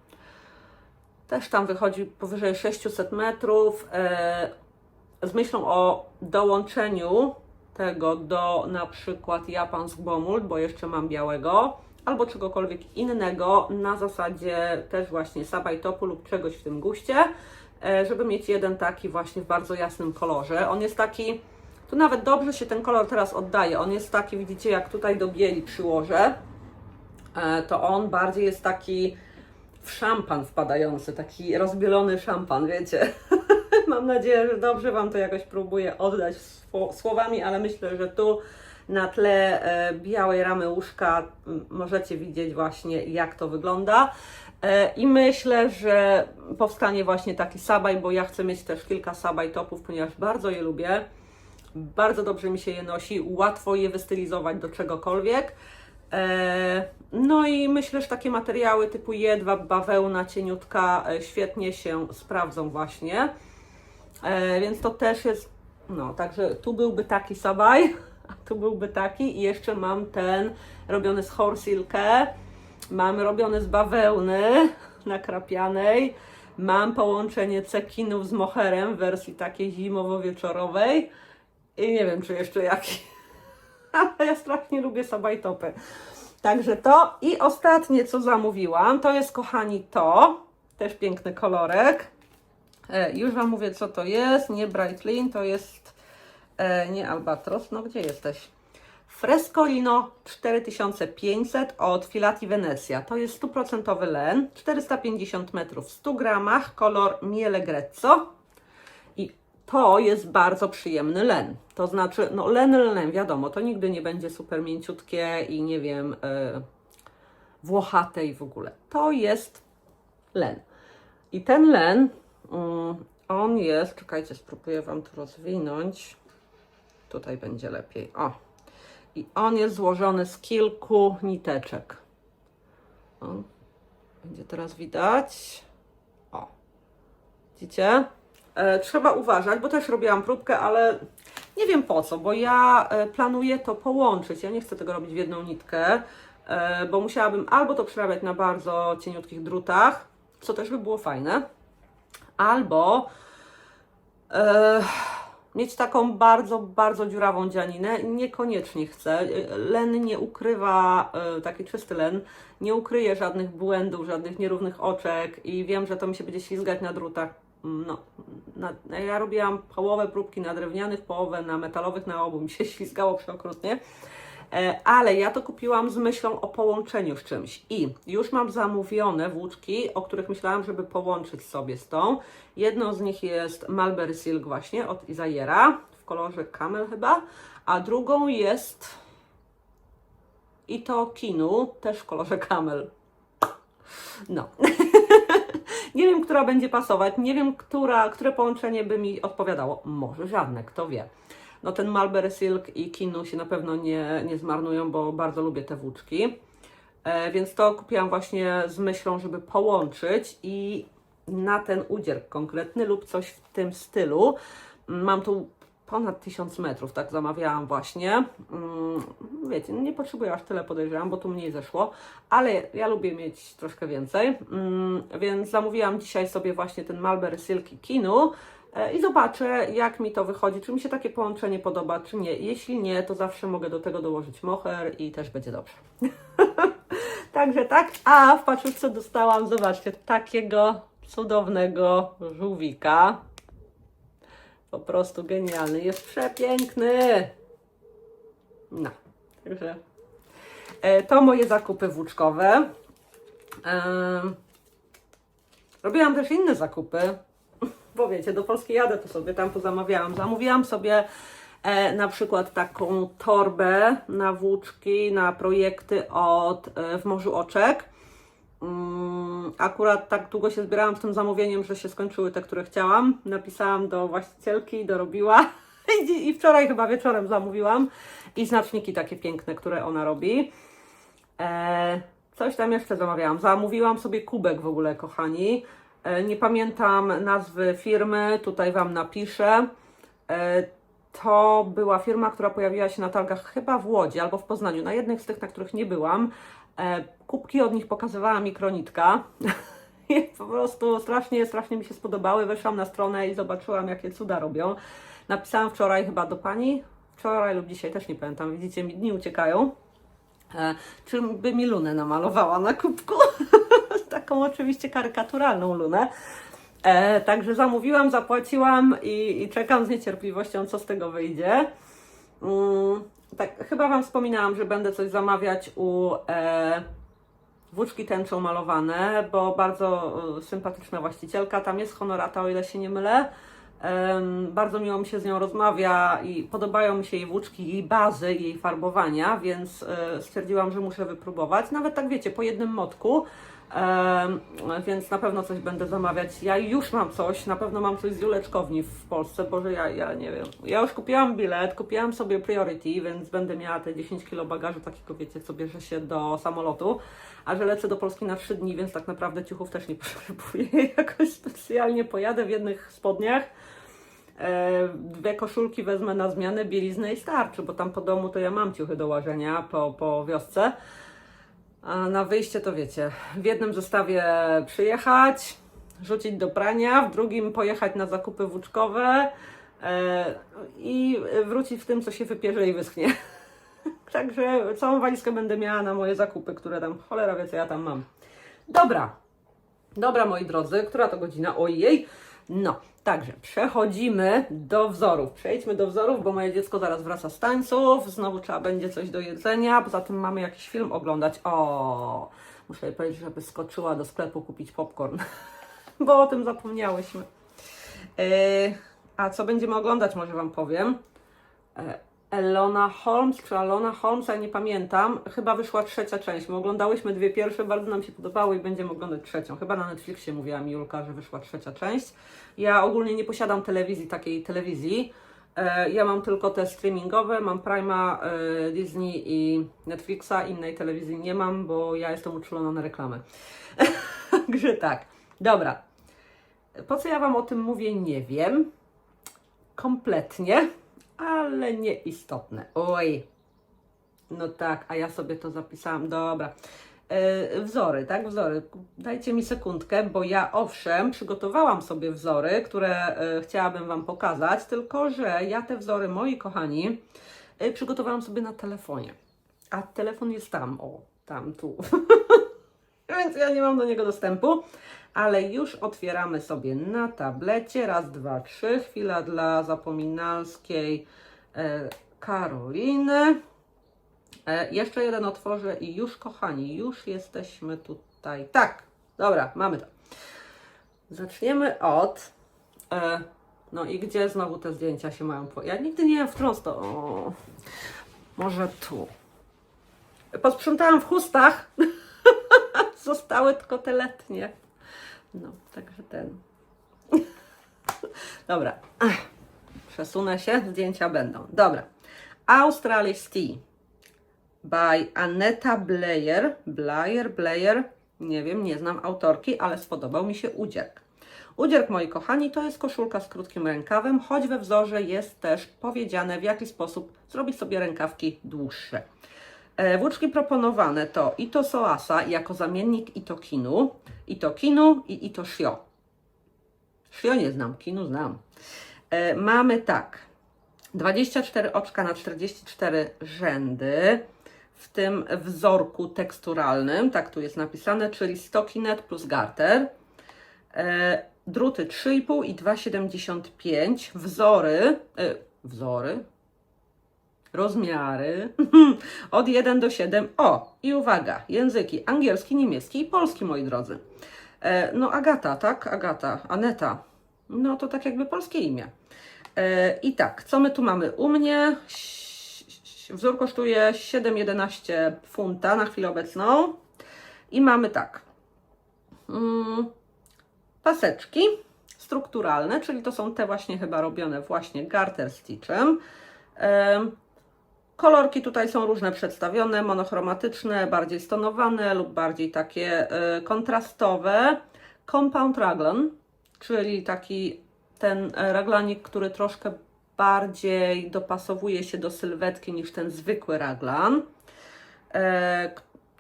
Też tam wychodzi powyżej 600 metrów. Z myślą o dołączeniu tego do na przykład Japansk Bomuld, bo jeszcze mam białego, albo czegokolwiek innego na zasadzie też właśnie sabaj topu lub czegoś w tym guście, żeby mieć jeden taki właśnie w bardzo jasnym kolorze. On jest taki, tu nawet dobrze się ten kolor teraz oddaje, on jest taki, widzicie, jak tutaj do bieli przyłożę, to on bardziej jest taki w szampan wpadający, taki rozbielony szampan, wiecie. Mam nadzieję, że dobrze Wam to jakoś próbuję oddać słowami, ale myślę, że tu na tle białej ramy łóżka możecie widzieć właśnie, jak to wygląda. I myślę, że powstanie właśnie taki sabaj, bo ja chcę mieć też kilka sabaj topów, ponieważ bardzo je lubię. Bardzo dobrze mi się je nosi, łatwo je wystylizować do czegokolwiek. No i myślę, że takie materiały typu jedwab, bawełna, cieniutka świetnie się sprawdzą właśnie. Więc to też jest, no także tu byłby taki sabaj, a tu byłby taki i jeszcze mam ten robiony z horsilke, mam robiony z bawełny nakrapianej, mam połączenie cekinów z moherem w wersji takiej zimowo-wieczorowej i nie wiem, czy jeszcze jaki, ale ja strasznie lubię sabaj topy. Także to i ostatnie, co zamówiłam, to jest, kochani, to. Też piękny kolorek. Już Wam mówię, co to jest. Nie Breitling, to jest nie Albatros. No gdzie jesteś? Frescolino 4500 od Filati Venezia. To jest 100% len, 450 metrów w 100 gramach, kolor Miele Grezzo. I to jest bardzo przyjemny len. To znaczy, no len, wiadomo, to nigdy nie będzie super mięciutkie i nie wiem, włochate i w ogóle. To jest len. I ten len, on jest, czekajcie, spróbuję Wam to rozwinąć. Tutaj będzie lepiej. O. I on jest złożony z kilku niteczek. O. Będzie teraz widać. O. Widzicie? Trzeba uważać, bo też robiłam próbkę, ale nie wiem po co, bo ja planuję to połączyć. Ja nie chcę tego robić w jedną nitkę, bo musiałabym albo to przerabiać na bardzo cieniutkich drutach, co też by było fajne, albo mieć taką bardzo, bardzo dziurawą dzianinę. Niekoniecznie chcę. Len nie ukrywa, taki czysty len, nie ukryje żadnych błędów, żadnych nierównych oczek i wiem, że to mi się będzie ślizgać na drutach. No, ja robiłam połowę próbki na drewnianych, połowę na metalowych, na obu mi się ślizgało przeokrutnie. Ale ja to kupiłam z myślą o połączeniu z czymś i już mam zamówione włóczki, o których myślałam, żeby połączyć sobie z tą. Jedną z nich jest Mulberry Silk właśnie od Isayera w kolorze Camel chyba, a drugą jest Ito Kinu też w kolorze Camel. No. Nie wiem, która będzie pasować, nie wiem, które połączenie by mi odpowiadało. Może żadne, kto wie. No ten Mulberry Silk i Kinu się na pewno nie zmarnują, bo bardzo lubię te włóczki. Więc to kupiłam właśnie z myślą, żeby połączyć i na ten udzier konkretny lub coś w tym stylu. Mam tu ponad 1000 metrów, tak zamawiałam właśnie. Wiecie, nie potrzebuję aż tyle, podejrzewam, bo tu mniej zeszło, ale ja lubię mieć troszkę więcej. Więc zamówiłam dzisiaj sobie właśnie ten Mulberry Silk i Kinu. I zobaczę, jak mi to wychodzi, czy mi się takie połączenie podoba, czy nie. Jeśli nie, to zawsze mogę do tego dołożyć mohair i też będzie dobrze. Także tak. A w paczce dostałam, zobaczcie, takiego cudownego żółwika. Po prostu genialny. Jest przepiękny. No, także to moje zakupy włóczkowe. Robiłam też inne zakupy. Bo wiecie, do Polski jadę, to sobie tam pozamawiałam. Zamówiłam sobie na przykład taką torbę na włóczki, na projekty od W Morzu Oczek. Akurat tak długo się zbierałam z tym zamówieniem, że się skończyły te, które chciałam. Napisałam do właścicielki, dorobiła i wczoraj chyba wieczorem zamówiłam. I znaczniki takie piękne, które ona robi. Coś tam jeszcze zamawiałam. Zamówiłam sobie kubek w ogóle, kochani. Nie pamiętam nazwy firmy, tutaj Wam napiszę. To była firma, która pojawiła się na targach chyba w Łodzi albo w Poznaniu, na jednych z tych, na których nie byłam. Kubki od nich pokazywała Mikronitka. I po prostu strasznie mi się spodobały. Weszłam na stronę i zobaczyłam, jakie cuda robią. Napisałam wczoraj chyba do pani, wczoraj lub dzisiaj, też nie pamiętam, widzicie, mi dni uciekają. Czy by mi lunę namalowała na kubku? Taką oczywiście karykaturalną lunę. Także zamówiłam, zapłaciłam i czekam z niecierpliwością, co z tego wyjdzie. Tak, chyba Wam wspominałam, że będę coś zamawiać u włóczki tęczą malowane, bo bardzo sympatyczna właścicielka. Tam jest Honorata, o ile się nie mylę. Bardzo miło mi się z nią rozmawia i podobają mi się jej włóczki, jej bazy, jej farbowania, więc stwierdziłam, że muszę wypróbować. Nawet tak wiecie, po jednym motku. Więc na pewno coś będę zamawiać. Ja już mam coś, na pewno mam coś z Juleczkowni w Polsce, Boże, ja nie wiem. Ja już kupiłam bilet, kupiłam sobie Priority, więc będę miała te 10 kg bagażu takiego, wiecie, co bierze się do samolotu. A że lecę do Polski na 3 dni, więc tak naprawdę ciuchów też nie potrzebuję. Jakoś specjalnie pojadę w jednych spodniach. 2 koszulki wezmę na zmianę, bieliznę i starczy, bo tam po domu to ja mam ciuchy do łażenia po wiosce. A na wyjście to wiecie, w jednym zestawie przyjechać, rzucić do prania, w drugim pojechać na zakupy włóczkowe i wrócić w tym, co się wypierze i wyschnie. Także całą walizkę będę miała na moje zakupy, które tam, cholera wie co ja tam mam. Dobra, Dobra, moi drodzy, która to godzina? Ojej! No, także przechodzimy do wzorów. Przejdźmy do wzorów, bo moje dziecko zaraz wraca z tańców. Znowu trzeba będzie coś do jedzenia. Poza tym mamy jakiś film oglądać. O, muszę jej powiedzieć, żeby skoczyła do sklepu kupić popcorn, bo o tym zapomniałyśmy. A co będziemy oglądać, może Wam powiem. Elona Holmes, czy Alona Holmes, ja nie pamiętam. Chyba wyszła trzecia część. My oglądałyśmy dwie pierwsze, bardzo nam się podobały i będziemy oglądać trzecią. Chyba na Netflixie mówiła mi Julka, że wyszła trzecia część. Ja ogólnie nie posiadam telewizji, takiej telewizji. Ja mam tylko te streamingowe, mam Prime'a, Disney i Netflixa. Innej telewizji nie mam, bo ja jestem uczulona na reklamę. Także tak. Dobra. Po co ja Wam o tym mówię, nie wiem. Kompletnie. Ale nieistotne. Oj. No tak, a ja sobie to zapisałam. Dobra. Wzory, tak? Wzory. Dajcie mi sekundkę, bo ja owszem, przygotowałam sobie wzory, które chciałabym Wam pokazać, tylko że ja te wzory, moi kochani, przygotowałam sobie na telefonie. A telefon jest tam, o, tam, tu. Więc ja nie mam do niego dostępu, ale już otwieramy sobie na tablecie. Raz, dwa, trzy. Chwila dla zapominalskiej Karoliny. Jeszcze jeden otworzę i już, kochani, już jesteśmy tutaj. Tak, dobra, mamy to. Zaczniemy od... no i gdzie znowu te zdjęcia się mają Ja nigdy nie wiem, w którą to... O, może tu. Posprzątałam w chustach. Zostały tylko te letnie. No, także ten. Dobra. Przesunę się, zdjęcia będą. Dobra. Australis Tea by Annetta Blair. Nie wiem, nie znam autorki, ale spodobał mi się udzierk. Udzierk, moi kochani, to jest koszulka z krótkim rękawem, choć we wzorze jest też powiedziane, w jaki sposób zrobić sobie rękawki dłuższe. Włóczki proponowane to Ito Soasa jako zamiennik Itokinu i Ito Shio. Shio nie znam, Kinu znam. Mamy tak, 24 oczka na 44 rzędy w tym wzorku teksturalnym, tak tu jest napisane, czyli stockinette plus garter. Druty 3,5 i 2,75. Rozmiary od 1 do 7. O, i uwaga, języki angielski, niemiecki i polski, moi drodzy. No Agata, tak? Aneta. No to tak jakby polskie imię. I tak, co my tu mamy? U mnie wzór kosztuje 7,11 funta na chwilę obecną. I mamy tak. Paseczki strukturalne, czyli to są te właśnie chyba robione właśnie garter stitchem. Kolorki tutaj są różne przedstawione, monochromatyczne, bardziej stonowane lub bardziej takie kontrastowe. Compound raglan, czyli taki ten raglanik, który troszkę bardziej dopasowuje się do sylwetki niż ten zwykły raglan.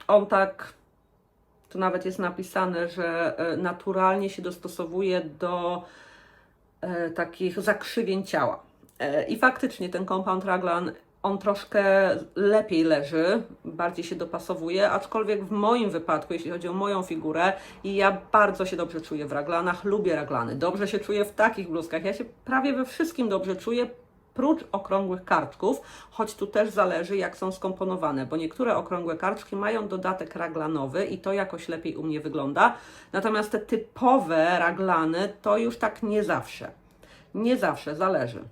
On tak, tu nawet jest napisane, że naturalnie się dostosowuje do takich zakrzywień ciała. I faktycznie ten compound raglan, on troszkę lepiej leży, bardziej się dopasowuje, aczkolwiek w moim wypadku, jeśli chodzi o moją figurę, i ja bardzo się dobrze czuję w raglanach, lubię raglany, dobrze się czuję w takich bluzkach, ja się prawie we wszystkim dobrze czuję, prócz okrągłych karczków, choć tu też zależy, jak są skomponowane, bo niektóre okrągłe karczki mają dodatek raglanowy i to jakoś lepiej u mnie wygląda, natomiast te typowe raglany to już tak nie zawsze. Nie zawsze, zależy.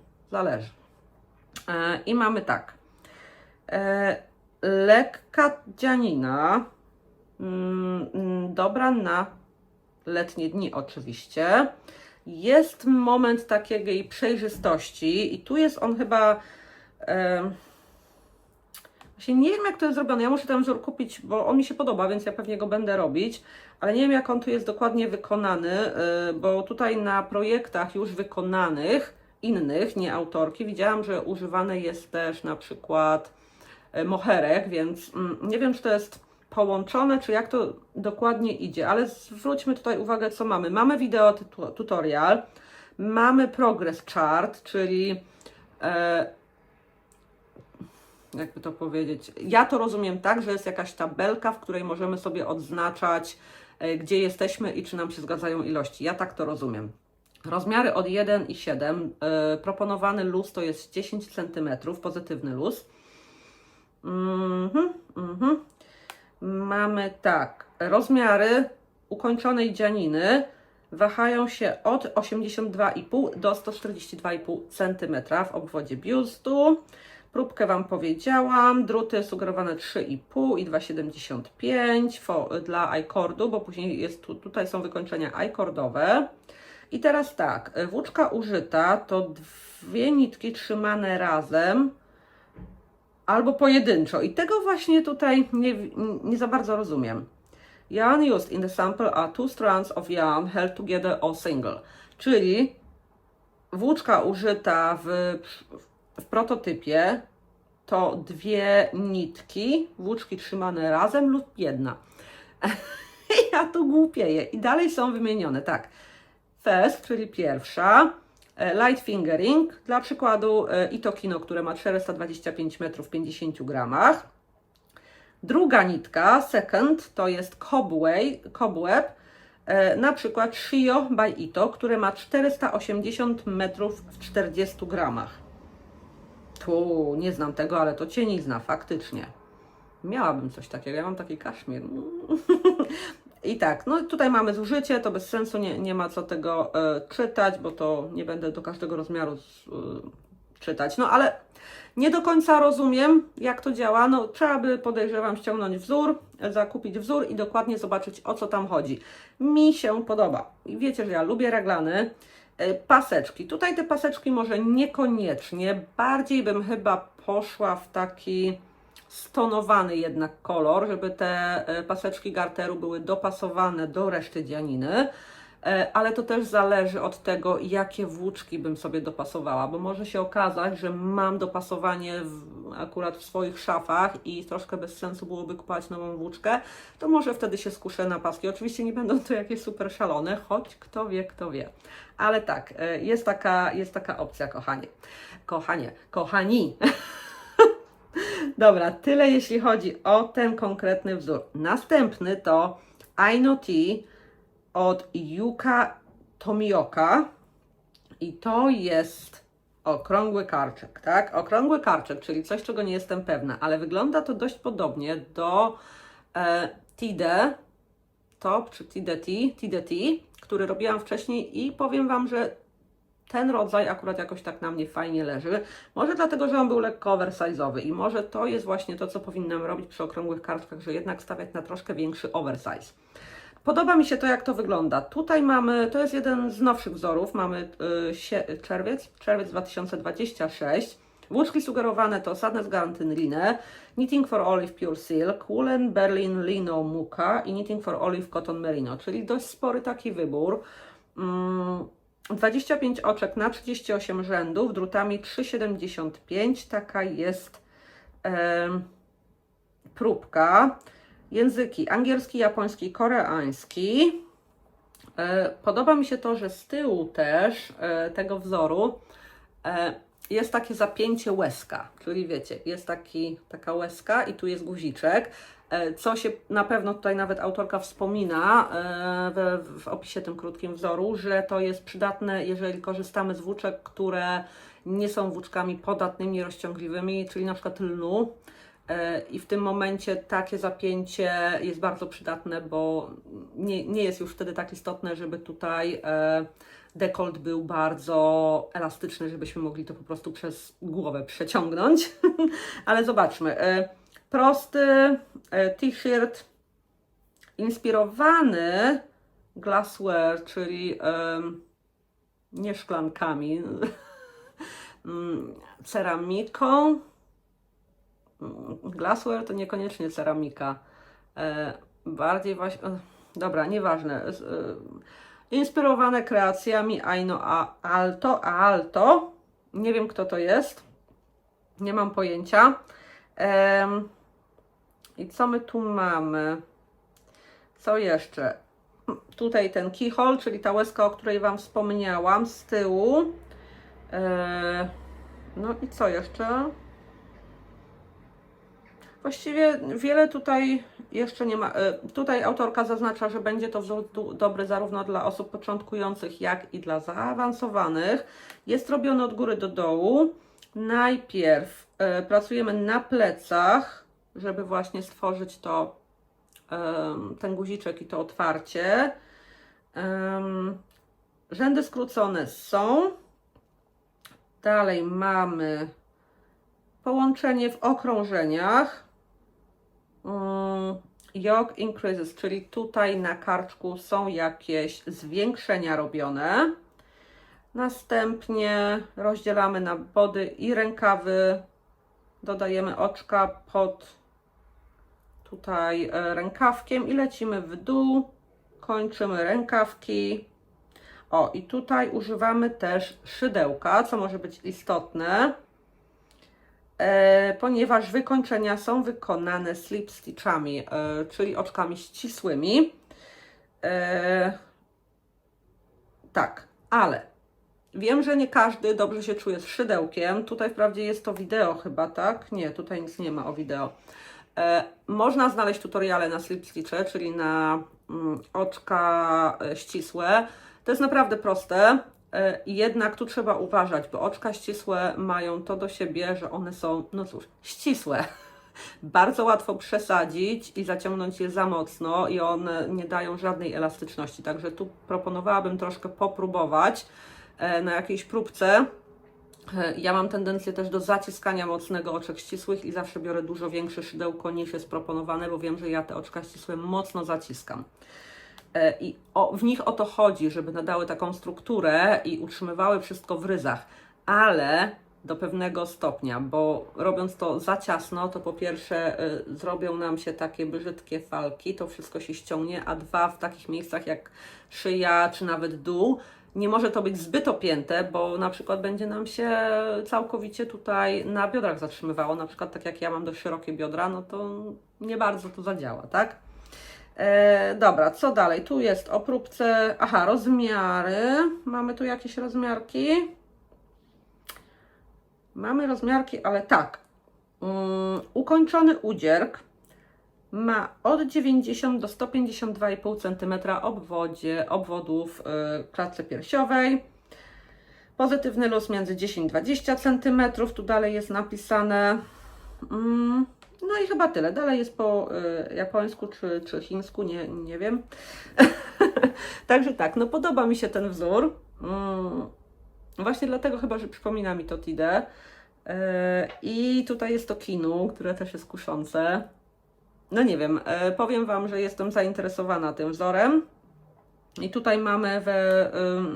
I mamy tak. Lekka dzianina, dobra na letnie dni oczywiście. Jest moment takiej przejrzystości i tu jest on chyba... Właśnie nie wiem, jak to jest zrobione. Ja muszę ten wzór kupić, bo on mi się podoba, więc ja pewnie go będę robić, ale nie wiem, jak on tu jest dokładnie wykonany, bo tutaj na projektach już wykonanych, innych, nie autorki, widziałam, że używane jest też na przykład moherek, więc nie wiem, czy to jest połączone, czy jak to dokładnie idzie, ale zwróćmy tutaj uwagę, co mamy. Mamy wideo tutorial, mamy progress chart, czyli jakby to powiedzieć, ja to rozumiem tak, że jest jakaś tabelka, w której możemy sobie odznaczać gdzie jesteśmy i czy nam się zgadzają ilości. Ja tak to rozumiem. Rozmiary od 1,7. Proponowany luz to jest 10 cm, pozytywny luz. Mamy tak, rozmiary ukończonej dzianiny wahają się od 82,5 do 142,5 cm w obwodzie biustu. Próbkę Wam powiedziałam, druty sugerowane 3,5 i 2,75 dla I-cordu, bo później jest tutaj są wykończenia I-cordowe. I teraz tak, włóczka użyta to dwie nitki trzymane razem albo pojedynczo i tego właśnie tutaj nie za bardzo rozumiem. Yarn used in the sample are two strands of yarn held together or single, czyli włóczka użyta w prototypie to dwie nitki, włóczki trzymane razem lub jedna. Ja tu głupieję i dalej są wymienione, tak. First, czyli pierwsza, light fingering, dla przykładu Itokino, które ma 425 metrów w 50 gramach. Druga nitka, second, to jest cobweb, na przykład Shio by Ito, które ma 480 metrów w 40 gramach. Tu nie znam tego, ale to cienizna, faktycznie. Miałabym coś takiego, ja mam taki kaszmir. I tak, no tutaj mamy zużycie, to bez sensu, nie ma co tego czytać, bo to nie będę do każdego rozmiaru czytać. No ale nie do końca rozumiem, jak to działa. No trzeba by, podejrzewam, ściągnąć wzór, zakupić wzór i dokładnie zobaczyć, o co tam chodzi. Mi się podoba. I wiecie, że ja lubię raglany. Paseczki. Tutaj te paseczki może niekoniecznie, bardziej bym chyba poszła w taki stonowany jednak kolor, żeby te paseczki garteru były dopasowane do reszty dzianiny, ale to też zależy od tego, jakie włóczki bym sobie dopasowała, bo może się okazać, że mam dopasowanie akurat w swoich szafach i troszkę bez sensu byłoby kupować nową włóczkę, to może wtedy się skuszę na paski. Oczywiście nie będą to jakieś super szalone, choć kto wie, kto wie. Ale tak, jest taka opcja, kochani. Dobra, tyle jeśli chodzi o ten konkretny wzór. Następny to Aino Tea od Yuka Tomioka i to jest okrągły karczek, tak? Okrągły karczek, czyli coś, czego nie jestem pewna, ale wygląda to dość podobnie do Tide Top czy Tide Tea, który robiłam wcześniej i powiem Wam, że ten rodzaj akurat jakoś tak na mnie fajnie leży. Może dlatego, że on był lekko oversize'owy i może to jest właśnie to, co powinnam robić przy okrągłych karczkach, że jednak stawiać na troszkę większy oversize. Podoba mi się to, jak to wygląda. Tutaj mamy, to jest jeden z nowszych wzorów, mamy czerwiec 2026. Włóczki sugerowane to Sadness Guaranteed Line, Knitting for Olive Pure Silk, Woolen Berlin Lino Muka i Knitting for Olive Cotton Merino, czyli dość spory taki wybór. 25 oczek na 38 rzędów, drutami 3,75. Taka jest próbka. Języki angielski, japoński, koreański. Podoba mi się to, że z tyłu też tego wzoru jest takie zapięcie łezka, czyli wiecie, jest taka łezka i tu jest guziczek, co się na pewno tutaj nawet autorka wspomina w opisie tym krótkim wzoru, że to jest przydatne, jeżeli korzystamy z włóczek, które nie są włóczkami podatnymi, rozciągliwymi, czyli na przykład lnu. I w tym momencie takie zapięcie jest bardzo przydatne, bo nie jest już wtedy tak istotne, żeby tutaj dekolt był bardzo elastyczny, żebyśmy mogli to po prostu przez głowę przeciągnąć. Ale zobaczmy. Prosty t-shirt inspirowany glassware, czyli nie szklankami, ceramiką. Glassware to niekoniecznie ceramika. Bardziej właśnie... Dobra, nieważne. Inspirowane kreacjami Aino Alto. Nie wiem, kto to jest. Nie mam pojęcia. I co my tu mamy? Co jeszcze? Tutaj ten keyhole, czyli ta łezka, o której Wam wspomniałam z tyłu. No i co jeszcze? Właściwie wiele tutaj jeszcze nie ma. Tutaj autorka zaznacza, że będzie to wzór dobry zarówno dla osób początkujących, jak i dla zaawansowanych. Jest robiony od góry do dołu. Najpierw pracujemy na plecach, żeby właśnie stworzyć to, ten guziczek i to otwarcie. Rzędy skrócone są. Dalej mamy połączenie w okrążeniach. Yoke increases, czyli tutaj na karczku są jakieś zwiększenia robione. Następnie rozdzielamy na body i rękawy. Dodajemy oczka pod tutaj rękawkiem i lecimy w dół. Kończymy rękawki. O, i tutaj używamy też szydełka, co może być istotne, ponieważ wykończenia są wykonane slip stitchami, czyli oczkami ścisłymi. Tak, ale wiem, że nie każdy dobrze się czuje z szydełkiem. Tutaj wprawdzie jest to wideo chyba, tak? Nie, tutaj nic nie ma o wideo. Można znaleźć tutoriale na slip stitche, czyli na oczka ścisłe. To jest naprawdę proste, jednak tu trzeba uważać, bo oczka ścisłe mają to do siebie, że one są, no cóż, ścisłe. Bardzo łatwo przesadzić i zaciągnąć je za mocno i one nie dają żadnej elastyczności. Także tu proponowałabym troszkę popróbować na jakiejś próbce. Ja mam tendencję też do zaciskania mocnego oczek ścisłych i zawsze biorę dużo większe szydełko niż jest proponowane, bo wiem, że ja te oczka ścisłe mocno zaciskam. I w nich o to chodzi, żeby nadały taką strukturę i utrzymywały wszystko w ryzach, ale do pewnego stopnia, bo robiąc to za ciasno, to po pierwsze zrobią nam się takie brzydkie falki, to wszystko się ściągnie, a dwa, w takich miejscach jak szyja czy nawet dół, nie może to być zbyt opięte, bo na przykład będzie nam się całkowicie tutaj na biodrach zatrzymywało, na przykład tak jak ja mam dość szerokie biodra, no to nie bardzo to zadziała, tak? Dobra, co dalej? Tu jest o próbce, aha, rozmiary. Mamy tu jakieś rozmiarki? Mamy rozmiarki, ale tak. Ukończony udzierk ma od 90 do 152,5 cm obwodów klatce piersiowej. Pozytywny luz między 10-20 cm. Tu dalej jest napisane. No i chyba tyle. Dalej jest po japońsku czy chińsku, nie wiem. Także tak, no podoba mi się ten wzór. Właśnie dlatego chyba, że przypomina mi to Tidę. I tutaj jest to kinu, które też jest kuszące. No nie wiem, powiem Wam, że jestem zainteresowana tym wzorem. I tutaj mamy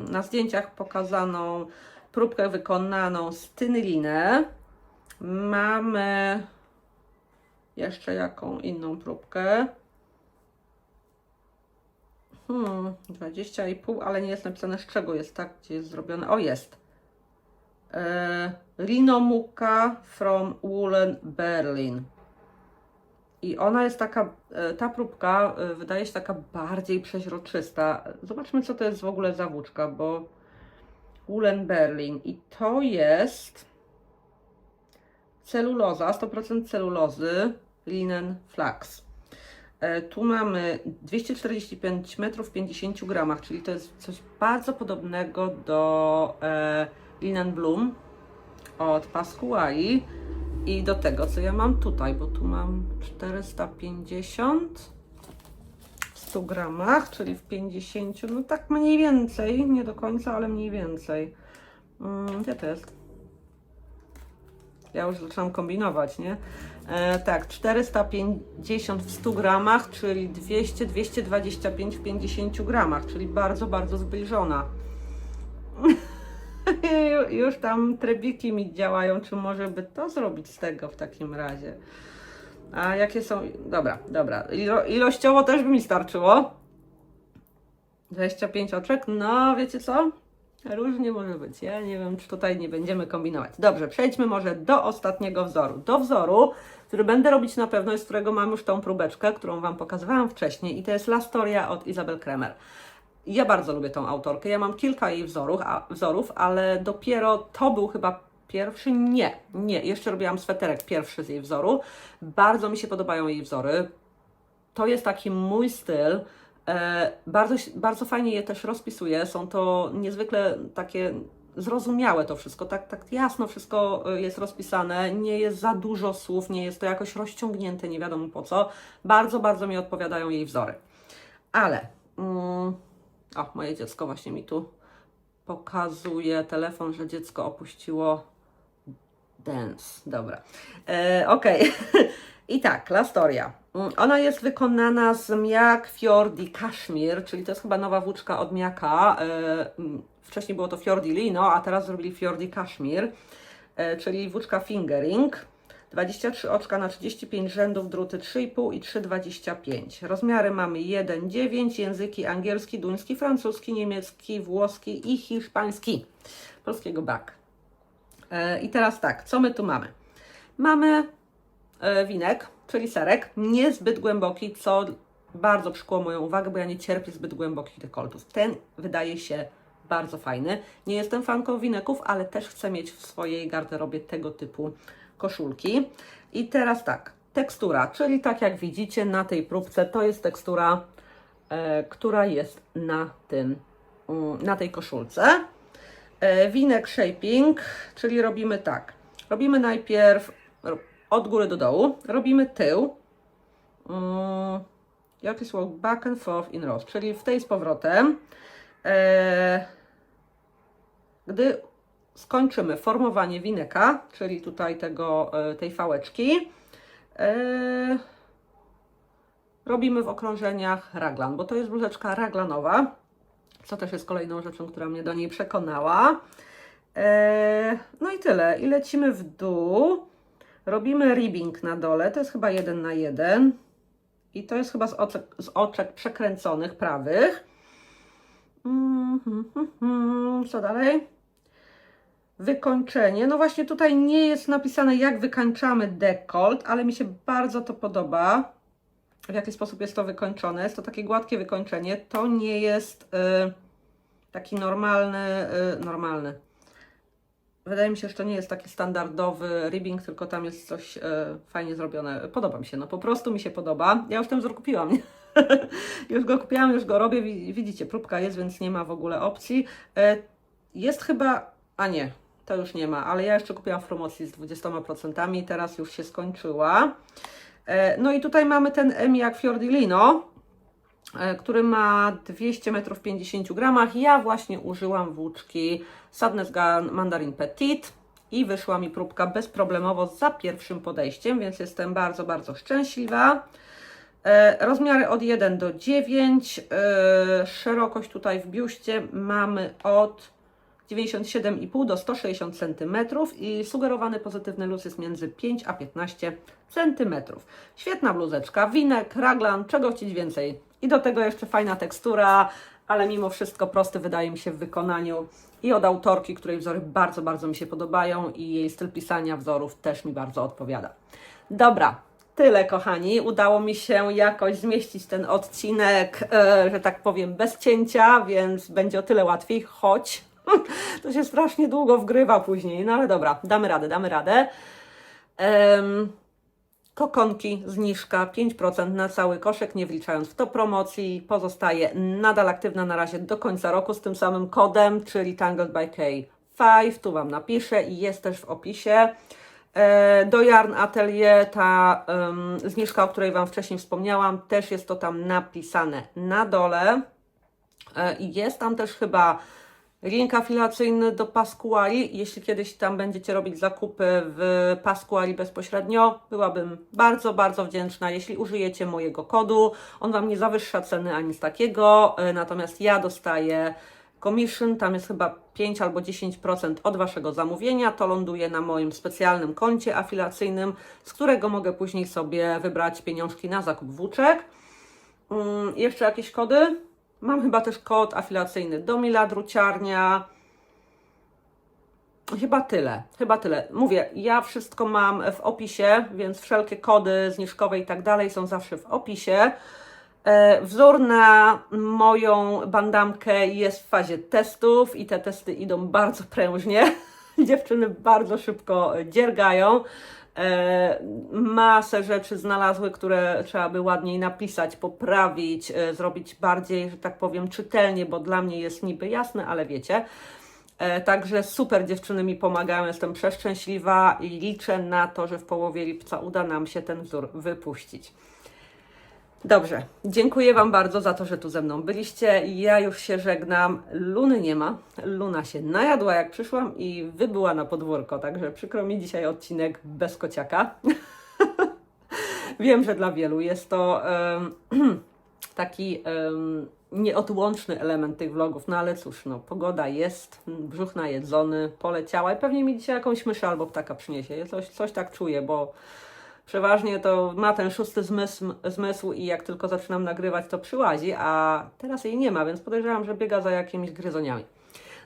na zdjęciach pokazaną próbkę wykonaną z tynylinę. Mamy jeszcze jaką inną próbkę? 20,5, ale nie jest napisane z czego jest, tak? Gdzie jest zrobione? O, jest. Rinomuka from Woolen Berlin. I ona jest taka, ta próbka wydaje się taka bardziej przeźroczysta. Zobaczmy, co to jest w ogóle za włóczka, bo Woolen Berlin. I to jest celuloza, 100% celulozy, linen flax. Tu mamy 245 metrów w 50 gramach, czyli to jest coś bardzo podobnego do linen bloom od Pasquali i do tego, co ja mam tutaj, bo tu mam 450 w 100 gramach, czyli w 50, no tak mniej więcej, nie do końca, ale mniej więcej. Gdzie to jest? Ja już zaczynam kombinować, nie? Tak, 450 w 100 gramach, czyli 200-225 w 50 gramach, czyli bardzo, bardzo zbliżona. Już tam trybiki mi działają, czy może by to zrobić z tego w takim razie. A jakie są... Dobra. Ilościowo też by mi starczyło. 25 oczek, no wiecie co? Różnie może być, ja nie wiem, czy tutaj nie będziemy kombinować. Dobrze, przejdźmy może do ostatniego wzoru. Do wzoru, który będę robić na pewno i z którego mam już tą próbeczkę, którą Wam pokazywałam wcześniej i to jest Lastoria od Isabel Kremer. Ja bardzo lubię tą autorkę, ja mam kilka jej wzorów, ale dopiero to był chyba pierwszy, nie, jeszcze robiłam sweterek pierwszy z jej wzoru. Bardzo mi się podobają jej wzory. to jest taki mój styl. Bardzo, bardzo fajnie je też rozpisuję. Są to niezwykle takie zrozumiałe to wszystko, tak jasno wszystko jest rozpisane, nie jest za dużo słów, nie jest to jakoś rozciągnięte, nie wiadomo po co. Bardzo, bardzo mi odpowiadają jej wzory. Ale, o, moje dziecko właśnie mi tu pokazuje telefon, że dziecko opuściło dance. Dobra. Okej. I tak, Lastoria. Ona jest wykonana z Miak Fiordi Kashmir, czyli to jest chyba nowa włóczka od Miaka. Wcześniej było to Fiordi Lino, a teraz zrobili Fiordi Kashmir, czyli włóczka fingering. 23 oczka na 35 rzędów, druty 3,5 i 3,25. Rozmiary mamy 1,9, języki angielski, duński, francuski, niemiecki, włoski i hiszpański. Polskiego brak. I teraz tak, co my tu mamy? Mamy winek, czyli serek, niezbyt głęboki, co bardzo przykuło moją uwagę, bo ja nie cierpię zbyt głębokich dekoltów. Ten wydaje się bardzo fajny. Nie jestem fanką wineków, ale też chcę mieć w swojej garderobie tego typu koszulki. I teraz tak, tekstura, czyli tak jak widzicie na tej próbce, to jest tekstura, która jest na tej koszulce. Winek shaping, czyli robimy tak, robimy najpierw od góry do dołu, robimy tył, jak jest walk back and forth in rows, czyli w tej z powrotem. Gdy skończymy formowanie wineka, czyli tutaj tej fałeczki, robimy w okrążeniach raglan, bo to jest bluzeczka raglanowa, co też jest kolejną rzeczą, która mnie do niej przekonała. No i tyle. I lecimy w dół. Robimy ribbing na dole. To jest chyba 1 na 1. I to jest chyba z oczek przekręconych prawych. Co dalej? Wykończenie. No właśnie tutaj nie jest napisane, jak wykańczamy dekolt, ale mi się bardzo to podoba. W jaki sposób jest to wykończone. Jest to takie gładkie wykończenie. To nie jest taki normalny. Wydaje mi się, że to nie jest taki standardowy ribbing, tylko tam jest coś fajnie zrobione. Podoba mi się, no po prostu mi się podoba. Ja już ten wzór kupiłam, nie? Już go kupiłam, już go robię. Widzicie, próbka jest, więc nie ma w ogóle opcji. Jest chyba, a nie, to już nie ma, ale ja jeszcze kupiłam w promocji z 20%, teraz już się skończyła. No i tutaj mamy ten Emiak Fiordilino, który ma 200 metrów w 50 gramach. Ja właśnie użyłam włóczki Sadness Gun Mandarin Petit i wyszła mi próbka bezproblemowo za pierwszym podejściem, więc jestem bardzo, bardzo szczęśliwa. Rozmiary od 1 do 9, szerokość tutaj w biuście mamy od 97,5 do 160 cm i sugerowany pozytywny luz jest między 5 a 15 cm. Świetna bluzeczka, winek, raglan, czego chcieć więcej. I do tego jeszcze fajna tekstura, ale mimo wszystko prosty wydaje mi się w wykonaniu i od autorki, której wzory bardzo, bardzo mi się podobają i jej styl pisania wzorów też mi bardzo odpowiada. Dobra, tyle kochani. Udało mi się jakoś zmieścić ten odcinek, że tak powiem, bez cięcia, więc będzie o tyle łatwiej, choć to się strasznie długo wgrywa później, no ale dobra, damy radę. Kokonki, zniżka 5% na cały koszyk, nie wliczając w to promocji. Pozostaje nadal aktywna na razie do końca roku z tym samym kodem, czyli Tangled by K5. Tu Wam napiszę i jest też w opisie. Do Yarn Atelier ta zniżka, o której Wam wcześniej wspomniałam, też jest to tam napisane na dole. Jest tam też chyba link afilacyjny do Pasquali. Jeśli kiedyś tam będziecie robić zakupy w Pasquali bezpośrednio, byłabym bardzo, bardzo wdzięczna, jeśli użyjecie mojego kodu. On Wam nie zawyższa ceny ani z takiego, natomiast ja dostaję commission, tam jest chyba 5 albo 10% od Waszego zamówienia. To ląduje na moim specjalnym koncie afilacyjnym, z którego mogę później sobie wybrać pieniążki na zakup włóczek. Jeszcze jakieś kody? Mam chyba też kod afilacyjny do Mila Druciarnia. Chyba tyle. Mówię, ja wszystko mam w opisie, więc wszelkie kody zniżkowe i tak dalej są zawsze w opisie. Wzór na moją bandamkę jest w fazie testów i te testy idą bardzo prężnie. Dziewczyny bardzo szybko dziergają. Masę rzeczy znalazły, które trzeba by ładniej napisać, poprawić, zrobić bardziej, że tak powiem, czytelnie, bo dla mnie jest niby jasne, ale wiecie. Także super, dziewczyny mi pomagają, jestem przeszczęśliwa i liczę na to, że w połowie lipca uda nam się ten wzór wypuścić. Dobrze, dziękuję Wam bardzo za to, że tu ze mną byliście. Ja już się żegnam. Luny nie ma. Luna się najadła jak przyszłam i wybyła na podwórko, także przykro mi dzisiaj odcinek bez kociaka. Wiem, że dla wielu jest to taki nieodłączny element tych vlogów, no ale cóż, no pogoda jest, brzuch najedzony, poleciała i pewnie mi dzisiaj jakąś myszę albo ptaka przyniesie. Coś tak czuję, bo przeważnie to ma ten szósty zmysł i jak tylko zaczynam nagrywać, to przyłazi, a teraz jej nie ma, więc podejrzewam, że biega za jakimiś gryzoniami.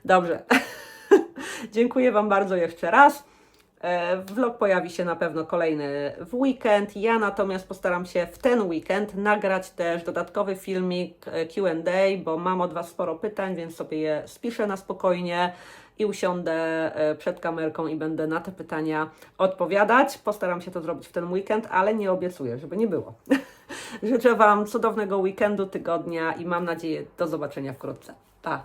Dobrze, dziękuję Wam bardzo jeszcze raz. Vlog pojawi się na pewno kolejny w weekend. Ja natomiast postaram się w ten weekend nagrać też dodatkowy filmik Q&A, bo mam od Was sporo pytań, więc sobie je spiszę na spokojnie i usiądę przed kamerką i będę na te pytania odpowiadać. Postaram się to zrobić w ten weekend, ale nie obiecuję, żeby nie było. Życzę Wam cudownego weekendu, tygodnia i mam nadzieję do zobaczenia wkrótce. Pa!